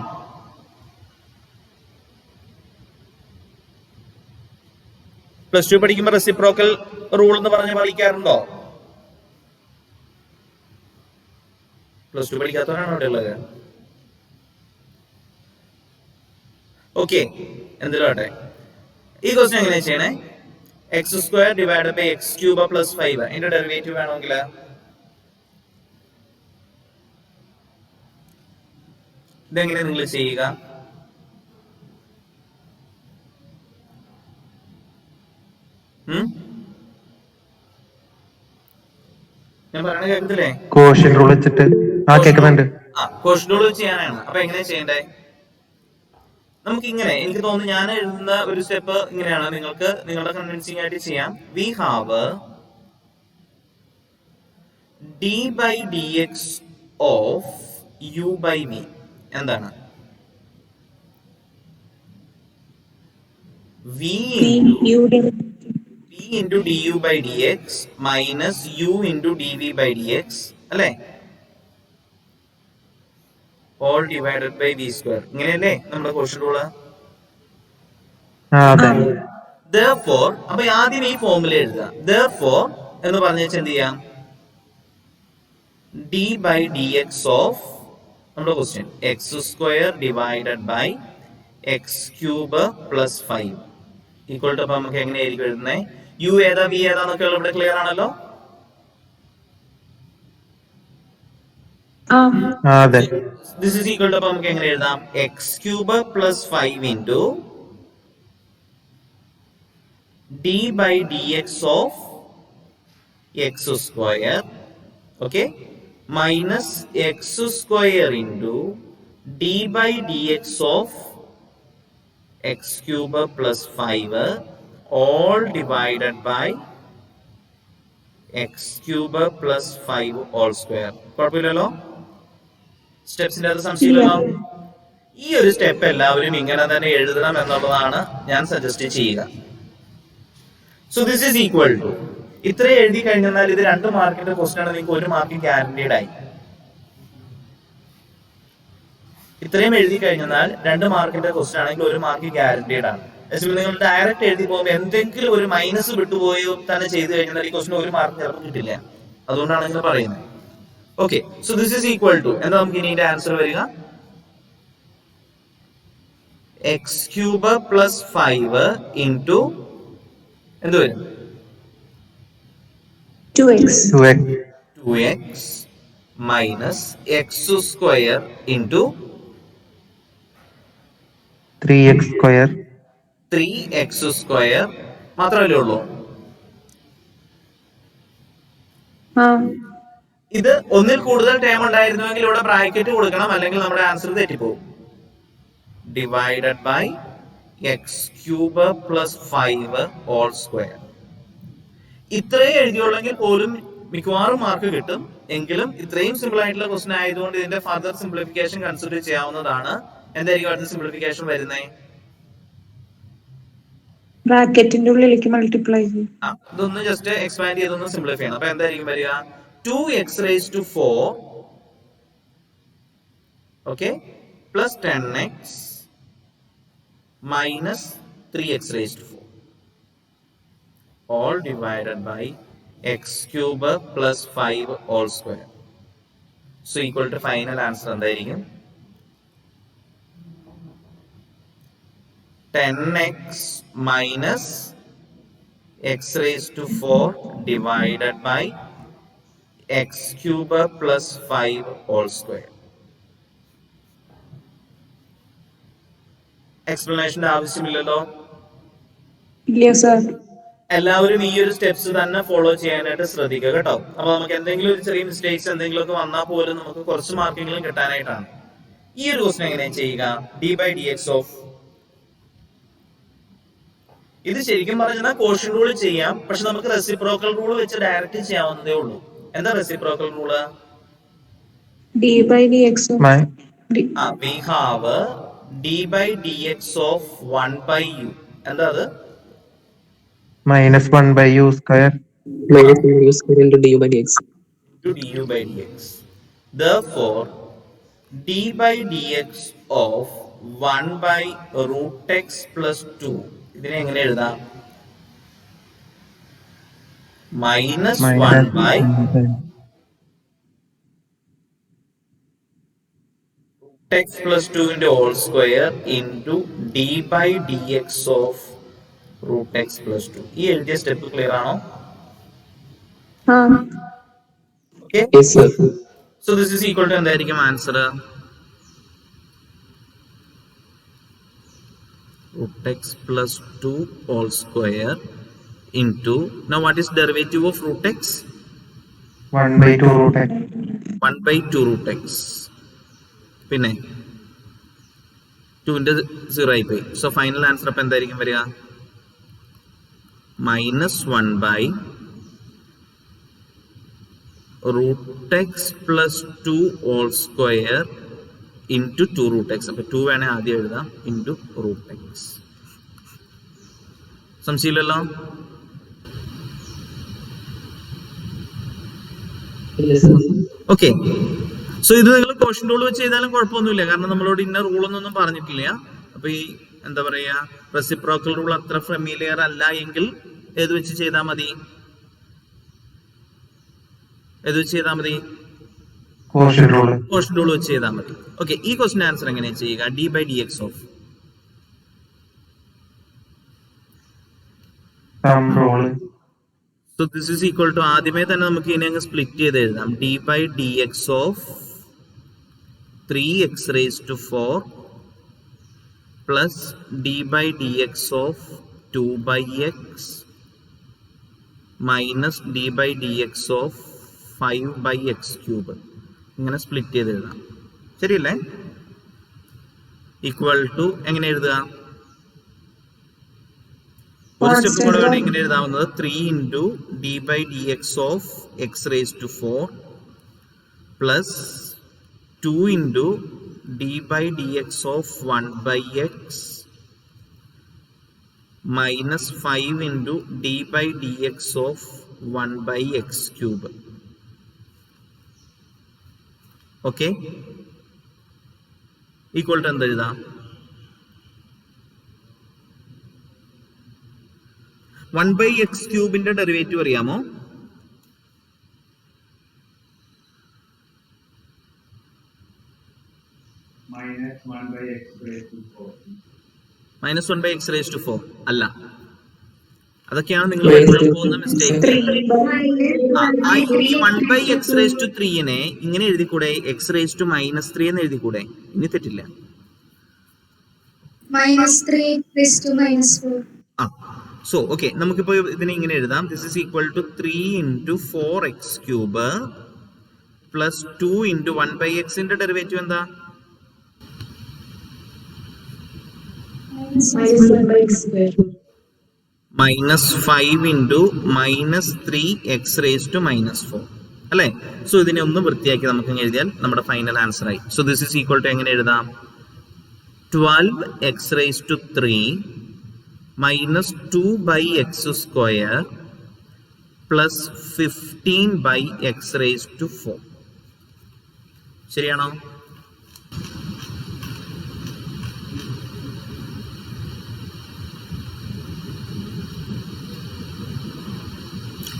പ്ലസ് ടു പഠിക്കുമ്പോൾ റെസിപ്രോക്കൽ റൂൾ എന്ന് പറഞ്ഞ് പഠിക്കാറുണ്ടോ? പ്ലസ് ടു പഠിക്കാത്തവരാണോ ഇവിടെ ഉള്ളത്? ഓക്കെ, എന്തിലോട്ടെ ഈ ക്വസ്റ്റ്യൻ എങ്ങനെയാ ചെയ്യണേ? x² divide by x³ plus 5 അതിന്റെ ഡെറിവേറ്റീവ് വേണമെങ്കിൽ ഇതെങ്ങനെ നിങ്ങൾ ചെയ്യുക? ഞാൻ പറയണ കേൾക്കത്തില്ലേ? കോഷ്യന്റ് റൂൾ വെച്ചിട്ട് കേൾക്കുന്നുണ്ട്. കോഷ്യന്റ് റൂൾ ചെയ്യാനാണ്. അപ്പൊ എങ്ങനെയാ ചെയ്യണ്ടേ? നമുക്ക് ഇങ്ങനെ, എനിക്ക് തോന്നുന്നു ഞാൻ എഴുതുന്ന ഒരു സ്റ്റെപ്പ് ഇങ്ങനെയാണ്. നിങ്ങൾക്ക് നിങ്ങളുടെ കൺവിൻസിംഗ് ആയിട്ട് ചെയ്യാം. We have d/dx of u/v. എന്താണ്? v into du/dx minus u into dv/dx അല്ലേ? all divided by v square. ഇങ്ങനെയല്ലേ നമ്മുടെ ക്വസ്റ്റ്യൻ റൂള്? therefore അപ്പൊ ആദ്യം ഈ ഫോർമുല എഴുതുക. therefore എന്ന് പറഞ്ഞാൽ എന്ത് ചെയ്യാം? d/dx ഓഫ് നമ്മുടെ question x² divided by x³ plus 5 equal to. അപ്പൊ നമുക്ക് എങ്ങനെയായിരിക്കും എഴുതുന്നത്? u ഏതാ v ഏതാന്നൊക്കെ ഇവിടെ ക്ലിയർ ആണല്ലോ? This is equal to നമുക്ക് എങ്ങനെ എഴുതാം? x³ plus 5 into d/dx of x², okay, minus x² into d/dx of x³ plus 5 all divided by x³ plus 5 all square. കുഴപ്പമില്ലല്ലോ? സ്റ്റെപ്സിന്റെ അത് സംശയമില്ലല്ലോ? ഈ ഒരു സ്റ്റെപ്പ് എല്ലാവരും ഇങ്ങനെ തന്നെ എഴുതണം എന്നുള്ളതാണ് ഞാൻ സജസ്റ്റ് ചെയ്യുക. So this is equal to, ഇത്രയും എഴുതി കഴിഞ്ഞാൽ ഇത് 2 മാർക്കിന്റെ ക്വസ്റ്റ്യൻ ആണ്. നിങ്ങൾക്ക് 1 മാർക്ക് ഗ്യാരണ്ടീഡ് ആയി. ഇത്രയും എഴുതി കഴിഞ്ഞാൽ 2 മാർക്കിന്റെ ക്വസ്റ്റ്യൻ ആണെങ്കിൽ 1 മാർക്ക് ഗ്യാരണ്ടീഡ് ആണ്. നിങ്ങൾ ഡയറക്റ്റ് എഴുതി പോകുമ്പോൾ എന്തെങ്കിലും ഒരു മൈനസ് വിട്ടുപോയോ തന്നെ ചെയ്തു കഴിഞ്ഞാൽ ഈ ക്വസ്റ്റ്യൻ 1 മാർക്ക് ചിലപ്പോൾ കിട്ടില്ല. അതുകൊണ്ടാണ് ഇങ്ങനെ പറയുന്നത്. Okay, so this is equal to എന്താ നമുക്ക് ഇനി ആൻസർ വരിക? x³ പ്ലസ് 5 ഇൻറ്റു എന്ത് വരും? 2x minus x² into 3x² മാത്രമല്ലേ ഉള്ളൂ? ഇത് ഒന്നിൽ കൂടുതൽ ടേം ഉണ്ടായിരുന്നുവെങ്കിൽ ഇവിടെ ബ്രാക്കറ്റ് കൊടുക്കണം, അല്ലെങ്കിൽ നമ്മുടെ ആൻസർ തെറ്റിപ്പോകും. Divided by x³ plus 5 all square. ഇത്രയും എഴുതിയുള്ളെങ്കിൽ പോലും മിക്കവാറും മാർക്ക് കിട്ടും. എങ്കിലും ഇത്രയും സിമ്പിൾ ആയിട്ടുള്ള ക്വസ്റ്റൻ ആയതുകൊണ്ട് ഇതിന്റെ ഫർദർ സിംപ്ലിഫിക്കേഷൻ കൺസിഡർ ചെയ്യാവുന്നതാണ്. എന്തായിരിക്കും അടുത്ത സിംപ്ലിഫിക്കേഷൻ വരുന്നത്? ബ്രാക്കറ്റിന്റെ ഉള്ളിലേക്ക് മൾട്ടിപ്ലൈ ചെയ്യും. ഇതൊന്ന് ജസ്റ്റ് എക്സ്പാൻഡ് ചെയ്തൊന്ന് സിംപ്ലിഫൈ ചെയ്യണം. അപ്പൊ എന്തായിരിക്കും വരിക? 2x raised to 4 okay plus 10x minus 3x raised to 4 all divided by x cube plus 5 all square. So equal to final answer എന്തായിരിക്കും? 10x minus x raised to 4 divided by x cube plus 5 all square. Explanation ആവശ്യമില്ലല്ലോ. ഇല്ല sir. എല്ലാവരും ഈ ഒരു steps തന്നെ follow ചെയ്യാനായിട്ട് ശ്രദ്ധിക്കുക കേട്ടോ. അപ്പൊ നമുക്ക് എന്തെങ്കിലും ഒരു ചെറിയ മിസ്റ്റേക്സ് എന്തെങ്കിലും ഒക്കെ വന്നാൽ പോലും നമുക്ക് കുറച്ച് മാർക്കെങ്കിലും കിട്ടാനായിട്ടാണ്. ഈ ഒരു ക്വസ്റ്റൻ എങ്ങനെയാ ചെയ്യുക? d/dx ഓഫ്, ഇത് ശരിക്കും പറഞ്ഞാൽ കോഷ്യന്റ് റൂൾ ചെയ്യാം, പക്ഷെ നമുക്ക് റെസിപ്രോക്കൽ റൂൾ വെച്ച് ഡയറക്റ്റ് ചെയ്യാവുന്നതേ ഉള്ളൂ. എന്താ reciprocal rule? d/dx of we have d/dx of 1/u. എന്താ അത്? -1/u square. -1u square into du by dx. To du by dx. Therefore, d/dx of 1/√x plus 2. ഇതിനെ എങ്ങനെ എഴുതാം? -1/x plus 2 into whole square into d/dx of √x plus 2. ഈ എഴുതിയ step clear ആണോ? Okay. Yes sir. So this is equal to എന്തായിരിക്കും answer? √x plus 2 whole square into, now what is derivative of √x? 1/2 root x. 1/2 √x. പിന്നെ 2 ന്റെ 0 ആയി പോയി. So final answer അപ്പൊ എന്തായിരിക്കും വരിക? -1/√x plus 2 whole square into 2√x. അപ്പൊ 2 വേണേ ആദ്യം എഴുതാം, into √x. സംശയമില്ലല്ലോ? ഓക്കെ. സോ ഇത് നിങ്ങൾ കോഷ്യന്റ് റൂൾ വെച്ച് ചെയ്താലും കുഴപ്പമൊന്നുമില്ല, കാരണം നമ്മളോട് ഇന്ന റൂളൊന്നും പറഞ്ഞിട്ടില്ല. അപ്പൊ ഈ എന്താ പറയാ, റെസിപ്രോക്കൽ റൂൾ അത്ര ഫെമിലിയർ അല്ല എങ്കിൽ ഏത് വെച്ച് ചെയ്താൽ മതി? ഏത് വെച്ച് ചെയ്താൽ മതി? Quotient rule. കോഷ്യന്റ് റൂൾ വെച്ച് ചെയ്താൽ മതി. ഓക്കെ, ഈ ക്വസ്റ്റ്യൻ ആൻസർ എങ്ങനെയാണ് ചെയ്യുക? d/dx of Sum rule. So this is equal to, ആദ്യമേ തന്നെ നമുക്ക് ഇതിനെ അങ്ങ് സ്പ്ലിറ്റ് ചെയ്ത് എഴുതാം. d/dx of 3x raised to 4 plus d/dx of 2/x minus d/dx of 5/x cube. ഇങ്ങനെ സ്പ്ലിറ്റ് ചെയ്ത് എഴുതാം, ശരിയല്ലേ? ഈക്വൽ ടു എങ്ങനെ എഴുതുക? ഒരു സ്റ്റെപ്പ് കൂടെ വേണം ഇങ്ങനെ എഴുതാവുന്നത്. 3 into d/dx of x raised to 4 plus 2 into d/dx of 1/x minus 5 into d/dx of 1/x cube. Okay, equal to എന്ത് എഴുതാം? 1/x ക്യൂബിന്റെ ഡെറിവേറ്റീവ് അറിയാമോ? -1/x raised to 4 അല്ല, അതൊക്കെയാണ് നിങ്ങൾ പോകുന്ന മിസ്റ്റേക്ക്. ഈ 1/x raised to 3 ഇങ്ങനെ എഴുതിക്കൂടെ? x raised to -3 എന്ന് എഴുതിക്കൂടെ? ഇനി തെറ്റില്ല. -3 raised to -4. സോ ഓക്കെ, നമുക്കിപ്പോ ഇതിനെ ഇങ്ങനെ എഴുതാം. This is equal to 3 into 4x cube plus 2 into 1/x ന്റെ ഡെറിവേറ്റീവ് എന്താ? -5 into -3x raised to -4 അല്ലേ? സോ ഇതിനെ ഒന്ന് വൃത്തിയാക്കി നമുക്ക് എഴുതിയാൽ നമ്മുടെ ഫൈനൽ ആൻസർ ആയി. So this is equal to എങ്ങനെ എഴുതാം? 12x raised to 3 minus 2/x square plus 15/x raised to 4. ശരിയാണോ?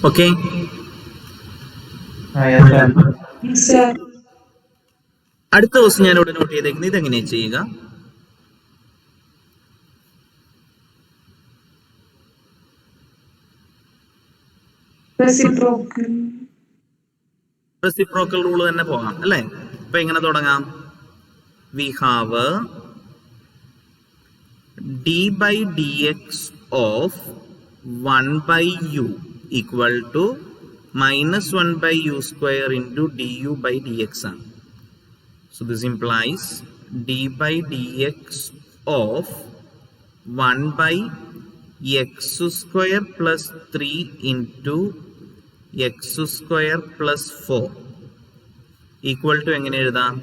ഓക്കെ. Yes, sir. Sir. അടുത്ത ദിവസം ഞാൻ ഇവിടെ നോട്ട് ചെയ്തേക്കുന്നത് ഇതെങ്ങനെയാണ് ചെയ്യുക? റെസിപ്രോക്കൽ റൂൾ തന്നെ പോകാം അല്ലേ? അപ്പൊ എങ്ങനെ തുടങ്ങാം? We have d by d x of 1/u equal to -1/u square into du by dx ആണ്. So this implies d by dx of 1/x square plus 3 into x square plus 4 equal to എങ്ങനെ എഴുതാം?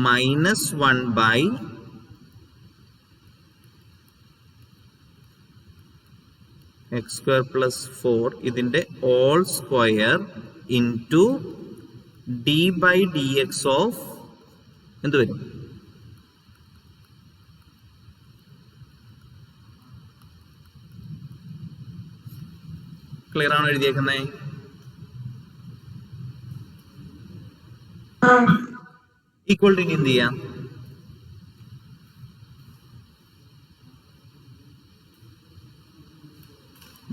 -1/x square plus 4 ഇതിന്റെ all square into d by dx of എന്ത് വരും? Clear ആണോ എഴുതിയേക്കുന്നത്? Equal to ഇനി എന്ത് ചെയ്യാം?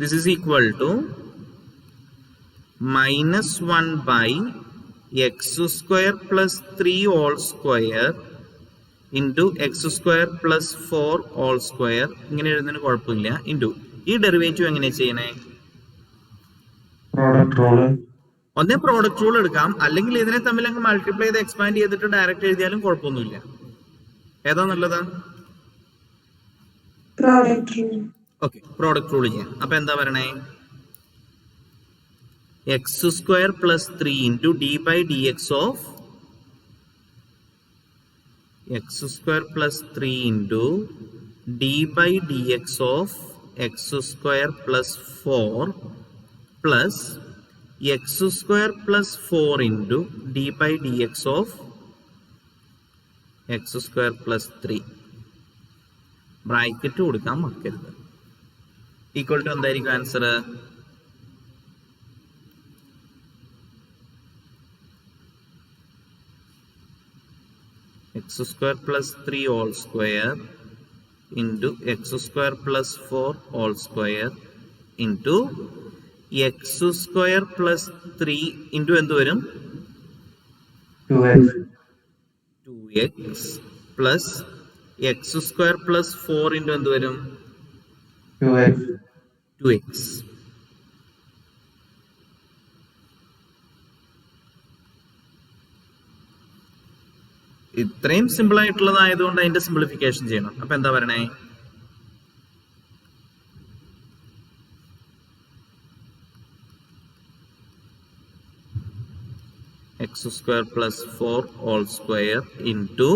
This is equal to -1/x square plus 3 whole square into x square plus 4 whole square. ഇങ്ങനെ എഴുതുന്നതിന് കുഴപ്പമില്ല. ഇൻറ്റു ഈ ഡെറിവേറ്റീവ് എങ്ങനെ ചെയ്യണേ? Product rule. ഒന്നേ പ്രോഡക്റ്റ് റൂൾ എടുക്കാം, അല്ലെങ്കിൽ ഇതിനെ തമ്മിൽ അങ്ങ് മൾട്ടിപ്ലൈ ചെയ്ത് എക്സ്പാൻഡ് ചെയ്തിട്ട് ഡയറക്റ്റ് എഴുതിയാലും കുഴപ്പമൊന്നുമില്ല. ഏതാ നല്ലത്? ഓക്കെ, പ്രോഡക്റ്റ് റൂൾ ചെയ്യാം. അപ്പൊ എന്താ പറയണേ? X square plus 3 into d by d x of x square plus 3 into d by d x of x square plus 4 plus x square plus 4 into d by d x of x square plus 3. Bracket കൊടുക്കാൻ മറക്കരുത്. Equal to എന്തായിരിക്കും answer? X square plus 3 whole square into x square plus 4 whole square into x square plus 3 into എന്ത് വരും? 2x plus x square plus 4 into എന്ത് വരും? 2x. ഇത്രയും simple ആയിട്ടുള്ളതായതുകൊണ്ട് അതിന്റെ simplification ചെയ്യണം. അപ്പൊ എന്താ പറയണേ? X square plus 4 whole square into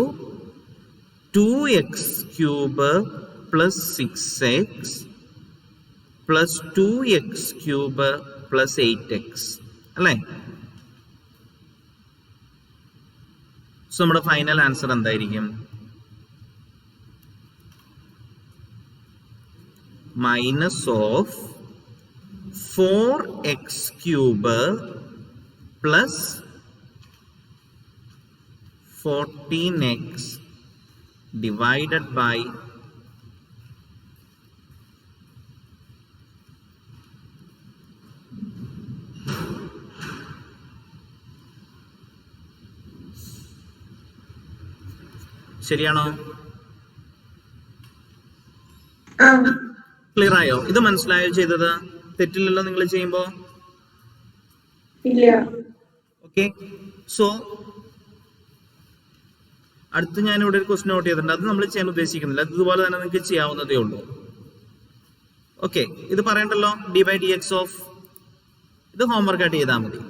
2x cube plus 6x plus 2x cube plus 8x അല്ലേ? സോ നമ്മുടെ ഫൈനൽ ആൻസർ എന്തായിരിക്കും? Minus of 4x cube plus 14x divided by ശരിയാണോ? ക്ലിയർ ആയോ? ഇത് മനസ്സിലായോ ചെയ്തത്? തെറ്റില്ലല്ലോ നിങ്ങൾ ചെയ്യുമ്പോ? ഇല്ല. ഓക്കെ, സോ അടുത്ത് ഞാൻ ഇവിടെ ഒരു ക്വസ്റ്റ്യൻ നോട്ട് ചെയ്തിട്ടുണ്ട്. അത് നമ്മൾ ചെയ്യാൻ ഉദ്ദേശിക്കുന്നില്ല. ഇതുപോലെ തന്നെ നിങ്ങൾക്ക് ചെയ്യാവുന്നതേ ഉള്ളൂ. ഓക്കെ, ഇത് പറയണ്ടല്ലോ. D by d x of ഇത് ഹോംവർക്ക് ആയിട്ട് ചെയ്താൽ മതി.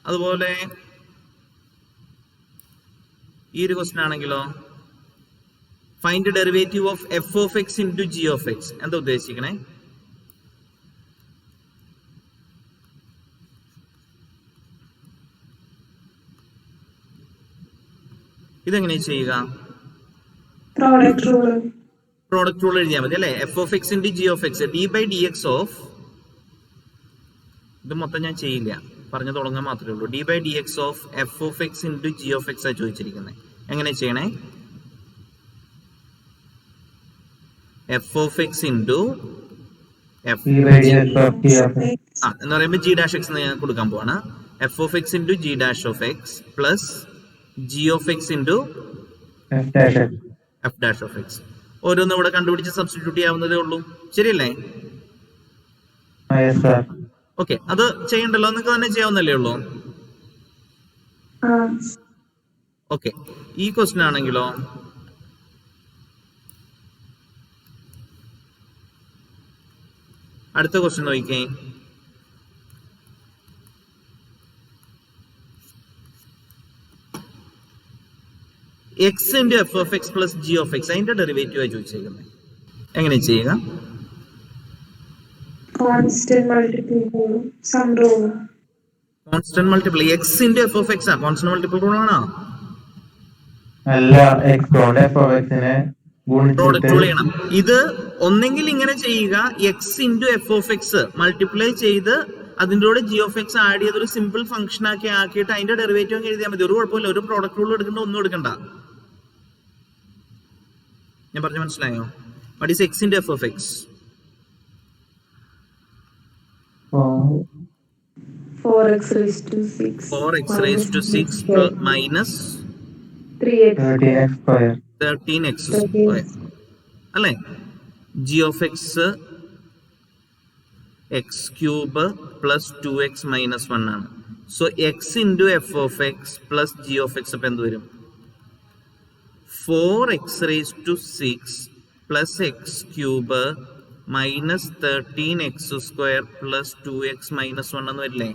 അതുപോലെ ഈ ഒരു ക്വസ്റ്റ്യൻ ആണെങ്കിലോ, find derivative of f of x into g of x. എന്താ ഉദ്ദേശിക്കണേ? ഇതെങ്ങനെ ചെയ്യുക? പ്രോഡക്റ്റ് റൂൾ എഴുതിയാൽ മതി അല്ലേ. F of x into g of x d by d x of, ഇത് മൊത്തം ഞാൻ ചെയ്യില്ല, പറഞ്ഞു തുടങ്ങാൻ മാത്രമേ ഉള്ളൂ. D by d x of f of x into g of x ആണ് ചോദിച്ചിരിക്കുന്നത്. എങ്ങനെ ചെയ്യണേ? F of x into F എന്ന് പറയുമ്പോൾ ജി ഡാഷ് എക്സ് ഞാൻ കൊടുക്കാൻ പോവാണ്. F of x into G dash of x plus g of x into f dash of X. ഓരോന്നും ഇവിടെ കണ്ടുപിടിച്ച് സബ്സ്റ്റിറ്റ്യൂട്ട് ചെയ്യാവുന്നതേ ഉള്ളൂ. ശരിയല്ലേ? ഓക്കെ, അത് ചെയ്യണ്ടല്ലോ, നിങ്ങൾക്ക് തന്നെ ചെയ്യാവുന്നല്ലേ ഉള്ളൂ. ഓക്കെ, ഈ ക്വസ്റ്റ്യൻ ആണെങ്കിലോ അടുത്ത ക്വസ്റ്റ്യൻ നോക്കിക്കേ. X into f of x plus g of X അതിന്റെ ഡെറിവേറ്റീവ് ആയി ചോദിച്ചേക്കുന്നത്. എങ്ങനെ ചെയ്യുക? Constant multiple X into f of X constant multiple rule ആണോ? അല്ല, എക്സ് കൊണ്ട് എഫ് ഓഫ് എക്സിനെ പ്രോഡക്റ്റ് റൂൾ ചെയ്യണം. ഇത് ഒന്നെങ്കിൽ ഇങ്ങനെ ചെയ്യുക, X into f of X multiply ചെയ്ത് അതിൻ്റെ കൂടെ ജി ഓഫ് എക്സ് ആഡ് ചെയ്ത് ഒരു സിമ്പിൾ ഫംഗ്ഷൻ ആക്കിയിട്ട് അതിന്റെ ഡെറിവേറ്റീവ് എഴുതിയാൽ മതി. ഒരു കുഴപ്പമില്ല, ഒരു പ്രോഡക്റ്റ് റൂൾ എടുക്കണ്ട, ഒന്നും എടുക്കണ്ട. ഞാൻ പറഞ്ഞു മനസ്സിലായോ? What is X into f of X? 4x raised to 6 4x raised to 6 minus 13x square അല്ലേ? g of x x cube plus 2x minus 1 ആണ്. So x into f of x plus g of x അപ്പം എന്ത് വരും? 4x raised to 6 plus x cube minus 13x square plus 2x minus 1 എന്ന് വരില്ലേ?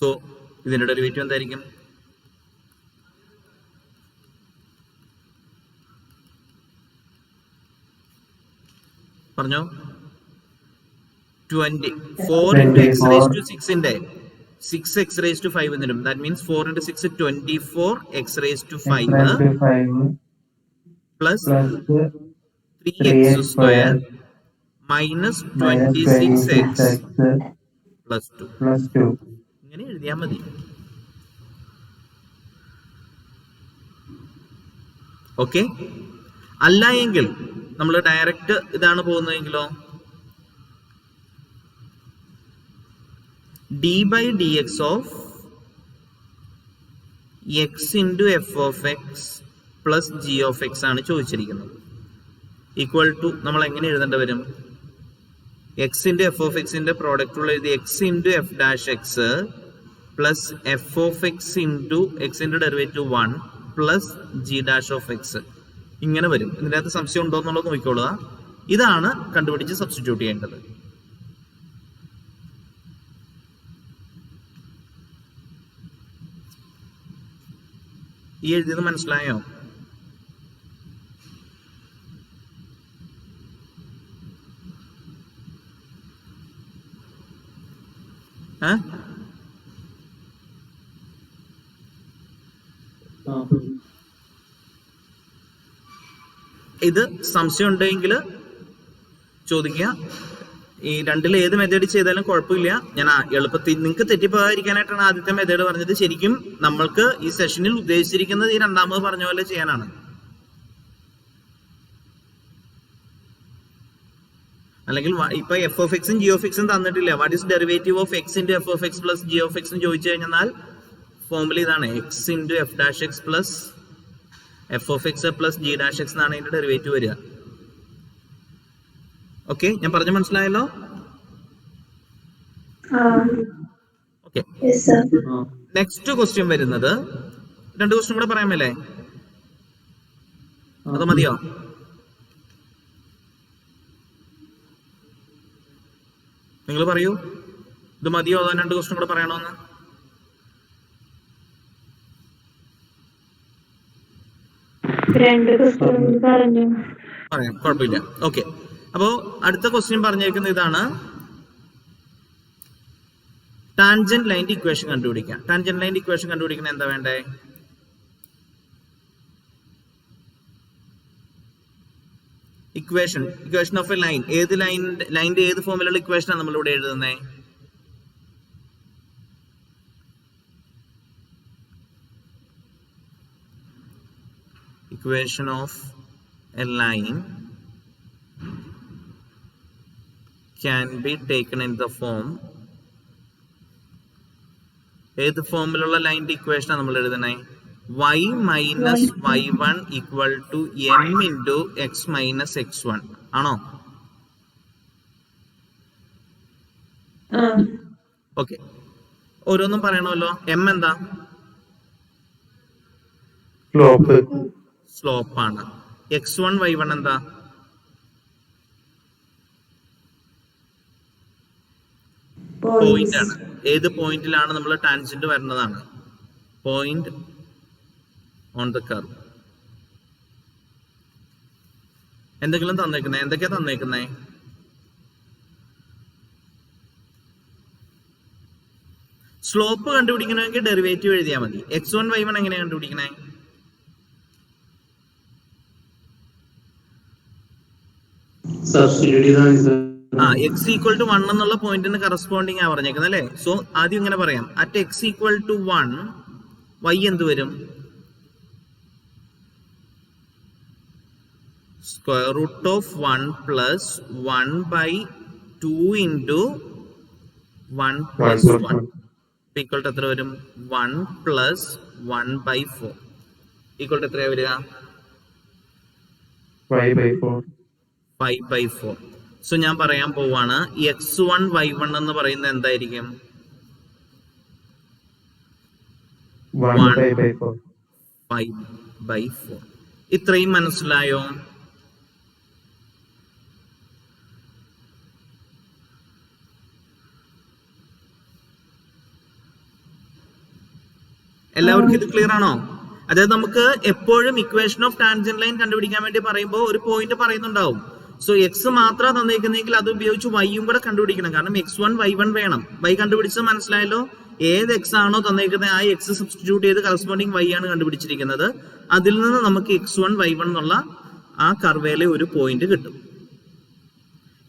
So ഇതിന്റെ derivative എന്തായിരിക്കും? പറഞ്ഞോ. 20 4 into x raised to 6 ന്റെ 6x raised to 5 എന്നിടും. That means 4 into 6 24 x raised to 5 plus 3x square minus 26x plus 2 ഇങ്ങനെ എഴുതിയാൽ മതി. Okay, അല്ല എങ്കിൽ നമ്മൾ ഡയറക്റ്റ് ഇതാണ് പോകുന്നതെങ്കിലോ d by d x of x into f of x plus g of x ആണ് ചോദിച്ചിരിക്കുന്നത്. ഈക്വൽ ടു നമ്മൾ എങ്ങനെ എഴുതേണ്ടി വരും? എക്സ് ഇൻറ്റു എഫ് ഓഫ് എക്സിന്റെ പ്രോഡക്റ്റ് ഉള്ള എഴുതി x into f dash x plus f of x into എക്സിന്റെ derivative 1 plus g dash of x ഇങ്ങനെ വരും. ഇതിൻ്റെ അകത്ത് സംശയം ഉണ്ടോ എന്നുള്ളത് നോക്കിക്കോളുക. ഇതാണ് കണ്ടുപിടിച്ച് സബ്സ്റ്റിറ്റ്യൂട്ട് ചെയ്യേണ്ടത്. ഈ എഴുതിയത് മനസ്സിലായോ? ഇത് സംശയം ഉണ്ടെങ്കിൽ ചോദിക്കുക. ഈ രണ്ടിൽ ഏത് മെത്തേഡ് ചെയ്താലും കുഴപ്പമില്ല. ഞാൻ എളുപ്പത്തിൽ നിങ്ങൾക്ക് തെറ്റിപ്പോകാതിരിക്കാനായിട്ടാണ് ആദ്യത്തെ മെത്തേഡ് പറഞ്ഞത്. ശരിക്കും നമ്മൾക്ക് ഈ സെഷനിൽ ഉദ്ദേശിച്ചിരിക്കുന്നത് ഈ രണ്ടാമത് പറഞ്ഞ പോലെ ചെയ്യാനാണ്. അല്ലെങ്കിൽ ഇപ്പൊ എഫ് ഓഫ് എക്സും ജി ഓഫ് എക്സും തന്നിട്ടില്ല. What is derivative of x into f of x plus g of X ചോദിച്ചു കഴിഞ്ഞാൽ ഫോർമുല ഇതാണ്. X into f dash x plus f of x plus g dash X എന്നാണ് അതിന്റെ derivative വരിക. Okay, ഞാൻ പറഞ്ഞു മനസ്സിലായല്ലോ? ഓക്കെ, നെക്സ്റ്റ് ക്വസ്റ്റ്യൻ വരുന്നത് 2 ക്വസ്റ്റ്യൻ കൂടെ പറയാമല്ലേ? അത് മതിയോ? നിങ്ങൾ പറയൂ, ഇത് മതിയോ അതോ 2 ക്വസ്റ്റ്യൻ കൂടെ പറയണോന്ന്? പറയാം, കുഴപ്പമില്ല. ഓക്കെ, അപ്പോ അടുത്ത ക്വസ്റ്റ്യൻ പറഞ്ഞിരിക്കുന്നത് ഇതാണ്. ടാൻജന്റ് ലൈൻ്റെ ഇക്വേഷൻ കണ്ടുപിടിക്കാം. ടാൻജന്റ് ലൈൻ്റെ ഇക്വേഷൻ കണ്ടുപിടിക്കണം എന്താ വേണ്ടേ? Equation of A line. ഏത് ലൈനിന്റെ ഏത് ഫോമിലുള്ള ഇക്വേഷനാണ് നമ്മളിവിടെ എഴുതുന്നത്? Equation of a line can be taken in the form. ഏത് ഫോമിലുള്ള ലൈനിന്റെ ഇക്വേഷൻ നമ്മൾ എഴുതണേ? y minus y1 equal to m into x minus x1 ആണോ? ഓക്കെ, ഓരോന്നും പറയണമല്ലോ. m എന്താ? സ്ലോപ്പ് ആണ്. x1 y1 എന്താ? പോയിന്റ് ആണ്. ഏത് പോയിന്റിലാണ് നമ്മൾ ടാൻജന്റ് വരുന്നതാണ്? Point on the curve. എന്തെങ്കിലും തന്നേക്കുന്നേ? എന്തൊക്കെയാ തന്നേക്കുന്നേ? സ്ലോപ്പ് കണ്ടുപിടിക്കണമെങ്കിൽ ഡെറിവേറ്റീവ് എഴുതിയാൽ മതി. x1 y1 എങ്ങനെയാ കണ്ടുപിടിക്കണേ? x ഈക്വൽ ടു 1 എന്നുള്ള പോയിന്റിന് കറസ്പോണ്ടിങ് ആ പറഞ്ഞേക്കുന്നത് അല്ലേ? സോ ആദ്യം ഇങ്ങനെ പറയാം, at x equal to 1 y എന്ത് വരും? Square root of 1 plus 1 by 2 into 1 plus 1 equal to എത്ര വരും? 1 പ്ലസ് 1 ബൈ 4 ഈക്വൽ ടു എത്രയാ വരിക? 5 ബൈ 4. സോ ഞാൻ പറയാൻ പോവാണ്, x1 y1 എന്ന് പറയുന്നത് എന്തായിരിക്കും? 5 ബൈ 4. ഇത്രയും മനസ്സിലായോ? എല്ലാവർക്കും ഇത് ക്ലിയർ ആണോ? അതായത് നമുക്ക് എപ്പോഴും ഇക്വേഷൻ ഓഫ് ടാൻജന്റ് ലൈൻ കണ്ടുപിടിക്കാൻ വേണ്ടി പറയുമ്പോൾ ഒരു പോയിന്റ് പറയുന്നുണ്ടാവും. സോ എക്സ് മാത്രം തന്നിരിക്കുന്നെങ്കിൽ അത് ഉപയോഗിച്ച് വൈയും കൂടെ കണ്ടുപിടിക്കണം. കാരണം x1 y1 വേണം. y കണ്ടുപിടിച്ചത് മനസ്സിലായല്ലോ? ഏത് എക്സ് ആണോ തന്നിരിക്കുന്നത് ആ എക്സ് സബ്സ്റ്റിറ്റ്യൂട്ട് ചെയ്ത് കറസ്പോണ്ടിങ് y ആണ് കണ്ടുപിടിച്ചിരിക്കുന്നത്. അതിൽ നിന്ന് നമുക്ക് x1 y1 എന്നുള്ള ആ കർവേയിലെ ഒരു പോയിന്റ് കിട്ടും.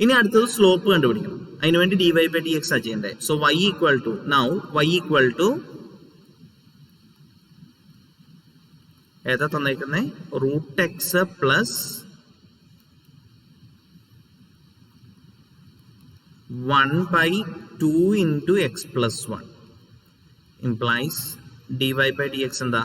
ഇനി അടുത്തത് സ്ലോപ്പ് കണ്ടുപിടിക്കണം. അതിനുവേണ്ടി dy/dx ആ ചെയ്യണ്ടേ. So y equal to y equal to ഏതാ തന്നേക്കുന്നേ? Root x plus 1/2 into x plus 1 implies dy/dx എന്താ?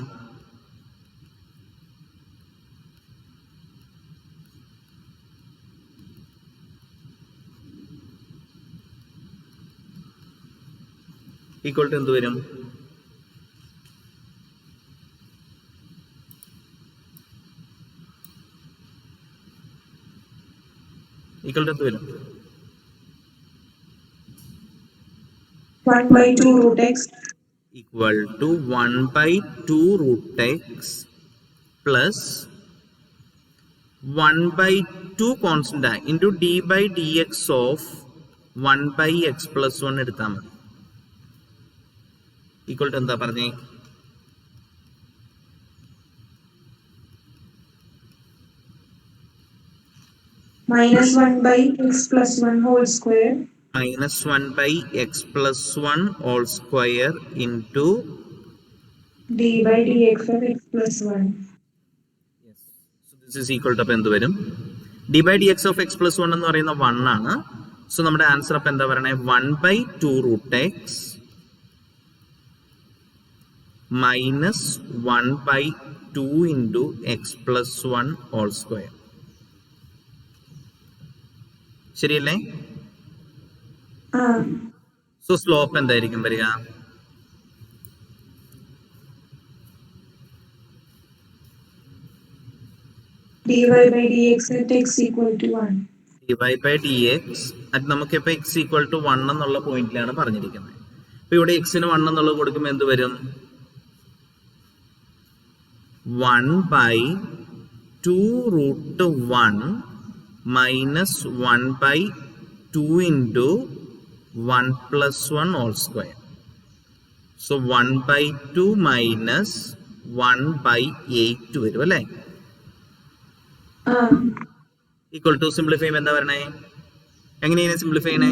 ഈക്വൽ ടു എന്ത് വരും? ഈക്വൽ ടു എന്ത് വരും? 1/2 root x equal to 1/2 root x plus 1/2 constant into d/dx of 1/x plus 1 എടുത്താൽ മതി. Equal to എന്താ പറഞ്ഞേ? minus 1/x plus 1 whole square minus 1/x plus 1 whole square into d/dx of x plus 1. Yes. So this is equal to അപ്പോൾ എന്ത് വരും? d/dx of x plus 1 എന്ന് പറയുന്ന 1 ആണ്. സോ നമ്മുടെ ആൻസർ അപ്പോൾ എന്താ പറയണേ? 1/2 root x minus 1/2 into x plus 1 whole square. ശരിയല്ലേ? സോ സ്ലോപ്പ് എന്തായിരിക്കും വരിക? dy/dx at x equal to 1. dy/dx അത് നമുക്ക് ഇപ്പൊ x equal to 1 എന്നുള്ള പോയിന്റിലാണ് പറഞ്ഞിരിക്കുന്നത്. അപ്പൊ ഇവിടെ x ന് 1 എന്നുള്ളത് കൊടുക്കുമ്പോൾ എന്ത് വരും? 1/2 root 1 minus 1/2 into 1 plus 1 whole square. So 1/2 minus 1/8 വരും അല്ലേ? ഈക്വൽ ടു സിംപ്ലിഫൈ ചെയ്യുമ്പോൾ എന്താ പറയണേ? എങ്ങനെയാണ് സിംപ്ലിഫൈ ചെയ്യണേ?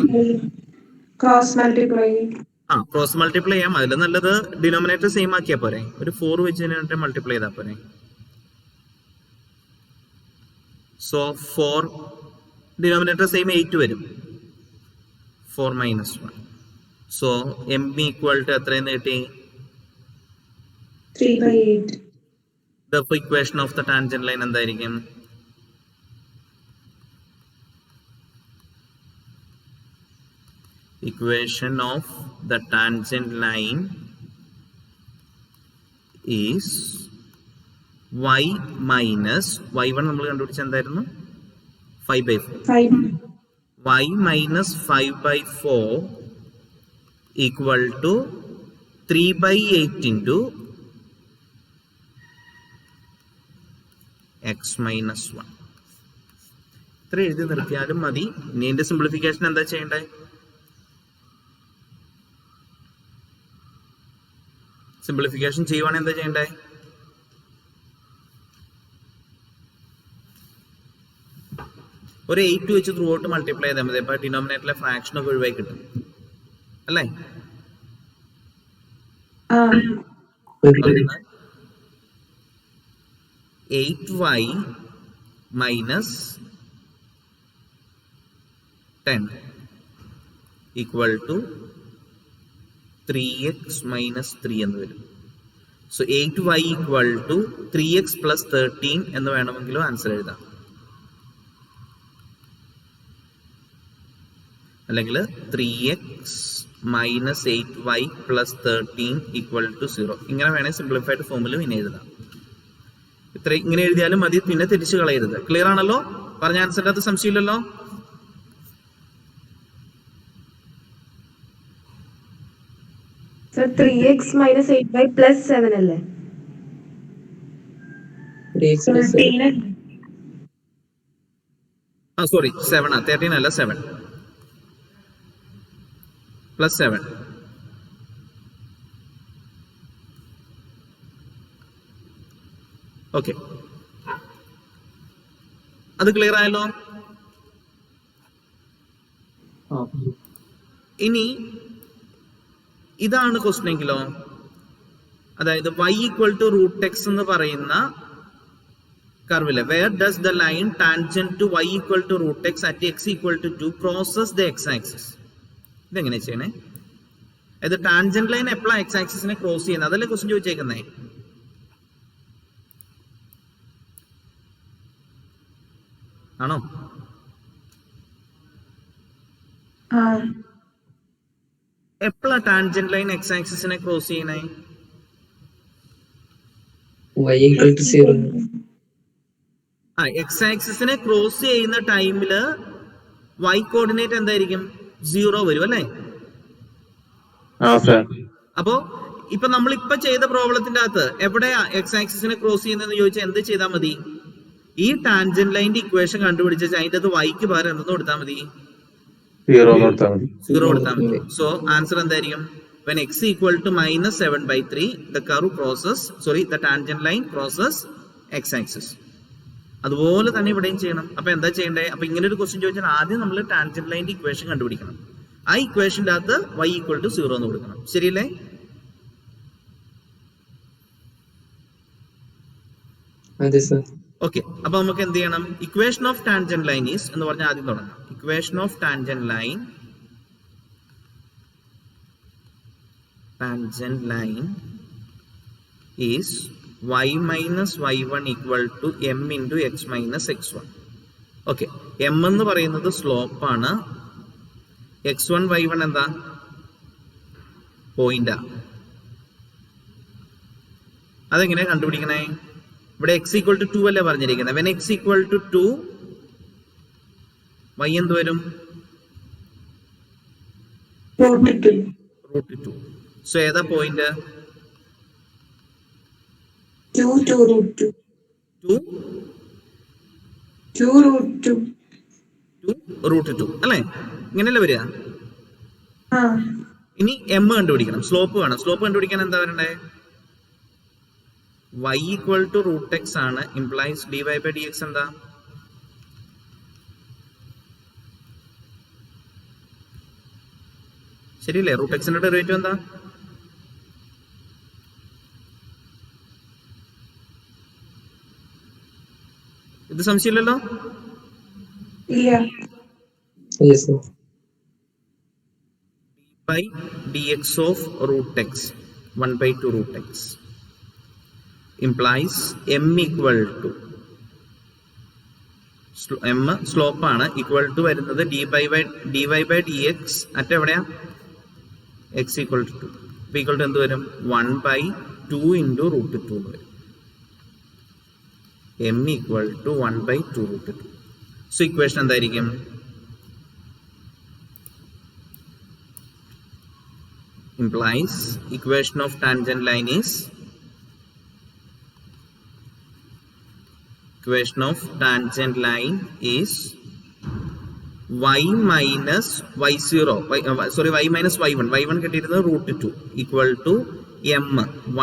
Cross multiply. ആ, ക്രോസ് മൾട്ടിപ്ലൈ ചെയ്യാം. അതിൽ നല്ലത് ഡിനോമിനേറ്റർ സെയിം ആക്കിയാ പോരെ, ഒരു 4 വെച്ച് മൾട്ടിപ്ലൈ ചെയ്താൽ പോരെ. സോ 4 ഡിനോമിനേറ്റർ സെയിം 8 വരും. 4 - 1. സോ എം ഈക്വൽ ടു എത്രയെന്ന് കിട്ടി? 3/8. The equation of the tangent line എന്തായിരിക്കും? Equation of the tangent line is y minus y1 നമ്മൾ കണ്ടുപിടിച്ച എന്തായിരുന്നു? 5/4. 5. y minus 5/4 equal to 3/8 into x minus 1. ഇത്ര എഴുതി നിർത്തിയാലും മതി. ഇനി ഇതിന്റെ സിംപ്ലിഫിക്കേഷൻ എന്താ ചെയ്യണ്ടേ? സിംപ്ലിഫിക്കേഷൻ ചെയ്യുവാണെങ്കിൽ എന്താ ചെയ്യണ്ടേ? ഒരു 8 വെച്ച് ത്രൂ ഔട്ട് മൾട്ടിപ്ലൈ ചെയ്താൽ മതി. അപ്പൊ ഡിനോമിനേറ്ററിലെ ഫ്രാക്ഷൻ ഒക്കെ ഒഴിവായി കിട്ടും അല്ലേ? 8y minus 10 equal to 3x minus 3 എന്ന് വരും. So 8y equal to 3x plus 13 എന്ന് വേണമെങ്കിലും ആൻസർ എഴുതാം. അല്ലെങ്കിൽ 3x minus 8y plus 13 equal to 0. ഇങ്ങനെ വേണമെങ്കിൽ സിംപ്ലിഫൈഡ് ഫോമിലും ഇനി എഴുതാം. ഇങ്ങനെ എഴുതിയാലും മതി, പിന്നെ തിരിച്ചു കളയരുത്. ക്ലിയർ ആണല്ലോ? പറഞ്ഞ ആൻസറിന്റെ അത് സംശയമില്ലല്ലോ? Sir, 3x minus 8y plus 7 അല്ലേ? 3x plus 7. സോറി 7 13 അല്ല 7 പ്ലസ് 7. ഓക്കെ, അത് ക്ലിയർ ആയല്ലോ? ഇനി ഇതാണ് ക്വസ്റ്റ്യൻ എങ്കിലോ, അതായത് y ഈക്വൽ ടു √x എന്ന് പറയുന്ന കർവില് where does the line tangent to y equal to √x at x equal to 2 crosses the x axis? ഇതെങ്ങനെ ചെയ്യണേ? അത് ടാൻജന്റ് ലൈൻ എപ്പോഴാണ് എക്സ് ആക്സിസിനെ ക്രോസ് ചെയ്യുന്നത്? അതല്ലേ ക്വസ്റ്റ്യൻ ചോദിച്ചേക്കുന്നേ? ആണോ? എപ്പോഴാ ടാൻജന്റ് ലൈൻ എക്സ് ആക്സിസിനെ ക്രോസ് ചെയ്യണേ? y equal to 0. എക്സ് ആക്സിസിനെ ക്രോസ് ചെയ്യുന്ന ടൈമില് y കോർഡിനേറ്റ് എന്തായിരിക്കും? 0 വരും അല്ലേ? അപ്പോ ഇപ്പൊ നമ്മൾ ഇപ്പൊ ചെയ്ത പ്രോബ്ലത്തിന്റെ അകത്ത് എവിടെയാ എക്സ് ആക്സിസിനെ ക്രോസ് ചെയ്യുന്നതെന്ന് ചോദിച്ചാൽ എന്ത് ചെയ്താൽ മതി? ഈ ടാൻജന്റ് ലൈന്റെ ഇക്വേഷൻ കണ്ടുപിടിച്ച് അതിന്റെ അത് വൈക്ക് പകരം എന്തെന്ന് കൊടുത്താൽ മതി? 0 കൊടുത്താൽ മതി. സോ ആൻസർ എന്തായിരിക്കും? when x equal to minus 7/3 the curve crosses, the tangent line crosses x axis. അതുപോലെ തന്നെ ഇവിടെയും ചെയ്യണം. അപ്പൊ എന്താ ചെയ്യണ്ടേ? അപ്പൊ ഇങ്ങനെ ഒരു ക്വസ്റ്റ്യൻ ചോദിച്ചാൽ ആദ്യം നമ്മൾ ടാൻജന്റ് ലൈന്റെ ഇക്വേഷൻ കണ്ടുപിടിക്കണം. ആ ഇക്വേഷന്റെ അകത്ത് y equal to 0 എന്ന് കൊടുക്കണം. ശരിയല്ലേ? അതെ സർ. ഓക്കെ, അപ്പൊ നമുക്ക് എന്ത് ചെയ്യണം? Equation of tangent line is എന്ന് പറഞ്ഞാൽ ആദ്യം തുടങ്ങാം. Equation of tangent line is y minus y1 equal to m into x minus x1. Okay, m എന്ന് പറയുന്നത് സ്ലോപ്പ് ആണ്. x1 y1 എന്താ? പോയിന്റാ. അതെങ്ങനെയാ കണ്ടുപിടിക്കണേ? ഇവിടെ x equal to 2 അല്ലേ പറഞ്ഞിരിക്കുന്നത്. when x equal to 2 y എന്ത് വരും? √2. സോ ഏതാ പോയിന്റ്? 2 √2 അല്ലേ? ഇങ്ങനെയല്ലേ വരിക? ഇനി m കണ്ടുപിടിക്കണം, സ്ലോപ്പ് വേണം. സ്ലോപ്പ് കണ്ടുപിടിക്കാൻ എന്താ വരണ്ടേ? y equal to √x ആണ്, ഇംപ്ലൈസ് dy by dx എന്താ? ശരിയല്ലേ? റൂട്ട് എക്സിന്റെ ഡെറിവേറ്റീവ് എന്താ? ഇത് സംശയമില്ലല്ലോ? ഇല്ല. Yes, sir. by dx of root x 1/2 root x implies m equal to m slope ആണ്, ഈക്വൽ ടു വരുന്നത് dy by dx at എവിടെയാ? x equal to 2. അപ്പോൾ ഈക്വൽ ടു എന്ത് വരും? 1/2 into root 2 വരും. m equal to 1/2 root 2. So equation എന്തായിരിക്കും? Implies equation of tangent line is y minus y0 y minus y1 കിട്ടിയിരുന്നത് √2 equal to m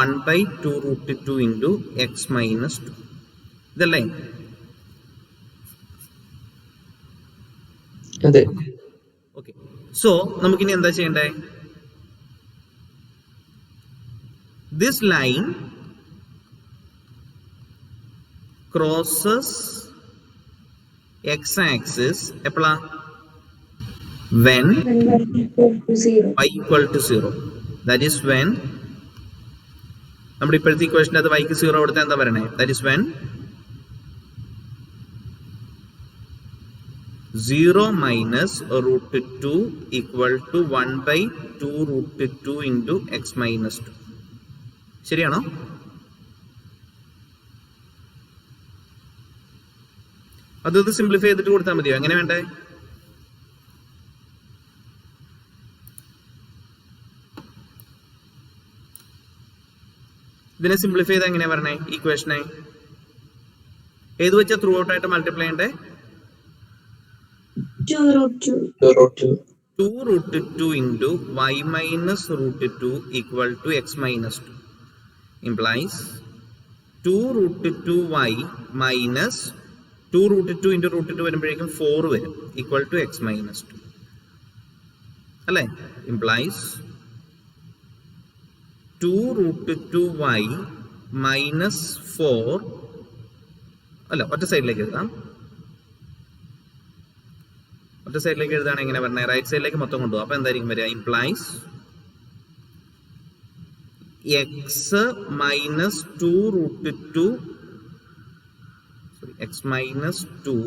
1/2 √2 into x minus 2. ഇതല്ലേ? അതെ. Okay. So നമുക്കിനി എന്താ ചെയ്യണ്ടേ? This line crosses x-axis when y equal to 0. That is when നമ്മുടെ ഇപ്പോഴത്തെ equation അത് y ക്ക് 0 കൊടുത്താൽ എന്താ പറയണേ? That is when 0 minus √2 equal to 1/2 √2 into x minus 2. ശരിയാണോ? അത് സിംപ്ലിഫൈ ചെയ്തിട്ട് കൊടുത്താൽ മതിയോ? എങ്ങനെ വേണ്ടേ? ഇതിനെ സിംപ്ലിഫൈ ചെയ്ത് എങ്ങനെയാ പറഞ്ഞേ? ഈക്വേഷനെ ഏത് വെച്ചാ ത്രൂ ഔട്ട് ആയിട്ട് മൾട്ടിപ്ലൈ ചെയ്യണ്ടേ? 2 √2 into y minus √2 equal to x minus 2 implies 2 √2y minus 2 √2 into √2 വരുമ്പോഴേക്കും 4 വരും equal to x minus 2 അല്ലേ? implies 2 √2y minus 4 അല്ല, ഒറ്റ സൈഡിലേക്ക് എഴുതാം. ഒറ്റ സൈഡിലേക്ക് എഴുതാണ് എങ്ങനെ പറഞ്ഞത്? റൈറ്റ് സൈഡിലേക്ക് മൊത്തം കൊണ്ടുപോകും. അപ്പൊ എന്തായിരിക്കും വരിക? Implies X minus 2 √2 X minus 2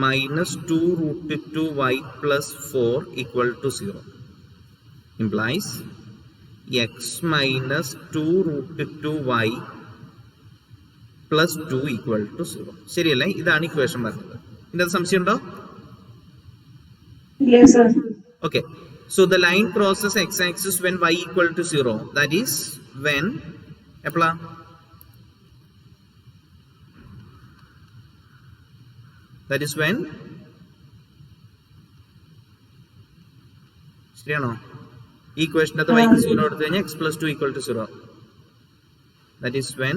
minus 2 √2y plus 4 equal to 0 implies x minus 2 √2y plus 2 equal to 0. ശരിയല്ലേ? ഇതാണ് ഇക്വേഷൻ പറഞ്ഞത്. ഇതിന്റെ സംശയമുണ്ടോ? Yes, sir. Okay. So the line crosses x-axis when y equal to 0. That is when apply. That is when ശരിയാണോ? ഈ ക്വസ്റ്റനകത്ത് y 0 എടുത്തു കഴിഞ്ഞാൽ x plus 2 equal to 0. That is when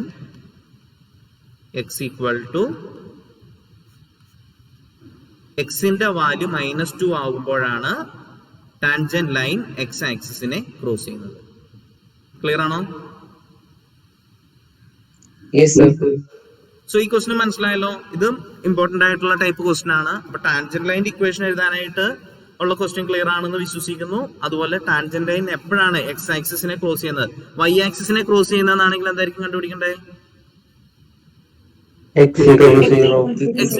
x equal to എക്സിന്റെ value -2 ആകുമ്പോഴാണ് tangent line x ആക്സിസിനെ cross ചെയ്യുന്നത്. Clear ആണോ? So ഈ ക്വസ്റ്റ്യൻ മനസ്സിലായല്ലോ. ഇത് ഇമ്പോർട്ടന്റ് ആയിട്ടുള്ള ടൈപ്പ് ക്വസ്റ്റ്യൻ ആണ്. അപ്പൊ ടാൻജന്റ് ലൈൻ ഇക്വേഷൻ എഴുതാനായിട്ട് ഉള്ള ക്വസ്റ്റ്യൻ ക്ലിയർ ആണെന്ന് വിശ്വസിക്കുന്നു. അതുപോലെ ടാൻജന്റ് ലൈൻ എപ്പോഴാണ് എക്സ് ആക്സിസിനെ ക്രോസ് ചെയ്യുന്നത്? വൈ ആക്സിസിനെ ക്രോസ് ചെയ്യുന്നതാണെങ്കിൽ എന്തായിരിക്കും കണ്ടുപിടിക്കണ്ടേ? x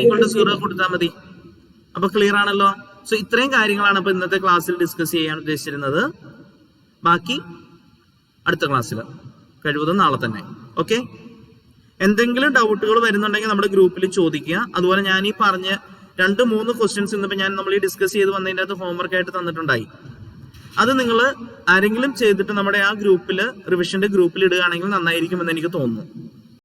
equal to 0 കൊടുത്താൽ മതി. അപ്പൊ ക്ലിയർ ആണല്ലോ. സോ ഇത്രയും കാര്യങ്ങളാണ് ഇപ്പൊ ഇന്നത്തെ ക്ലാസ്സിൽ ഡിസ്കസ് ചെയ്യാൻ ഉദ്ദേശിച്ചിരുന്നത്. ബാക്കി അടുത്ത ക്ലാസ്സിൽ, കഴിവതും നാളെ തന്നെ. ഓക്കെ. എന്തെങ്കിലും ഡൗട്ടുകൾ വരുന്നുണ്ടെങ്കിൽ നമ്മുടെ ഗ്രൂപ്പിൽ ചോദിക്കുക. അതുപോലെ ഞാൻ ഈ പറഞ്ഞ 2-3 ക്വസ്റ്റ്യൻസ് ഇന്നിപ്പോൾ നമ്മൾ ഈ ഡിസ്കസ് ചെയ്ത് വന്നതിൻ്റെ അകത്ത് ഹോംവർക്ക് ആയിട്ട് തന്നിട്ടുണ്ടായി. അത് നിങ്ങൾ ആരെങ്കിലും ചെയ്തിട്ട് നമ്മുടെ ആ ഗ്രൂപ്പിൽ, റിവിഷന്റെ ഗ്രൂപ്പിൽ ഇടുകയാണെങ്കിൽ നന്നായിരിക്കുമെന്ന് എനിക്ക് തോന്നുന്നു.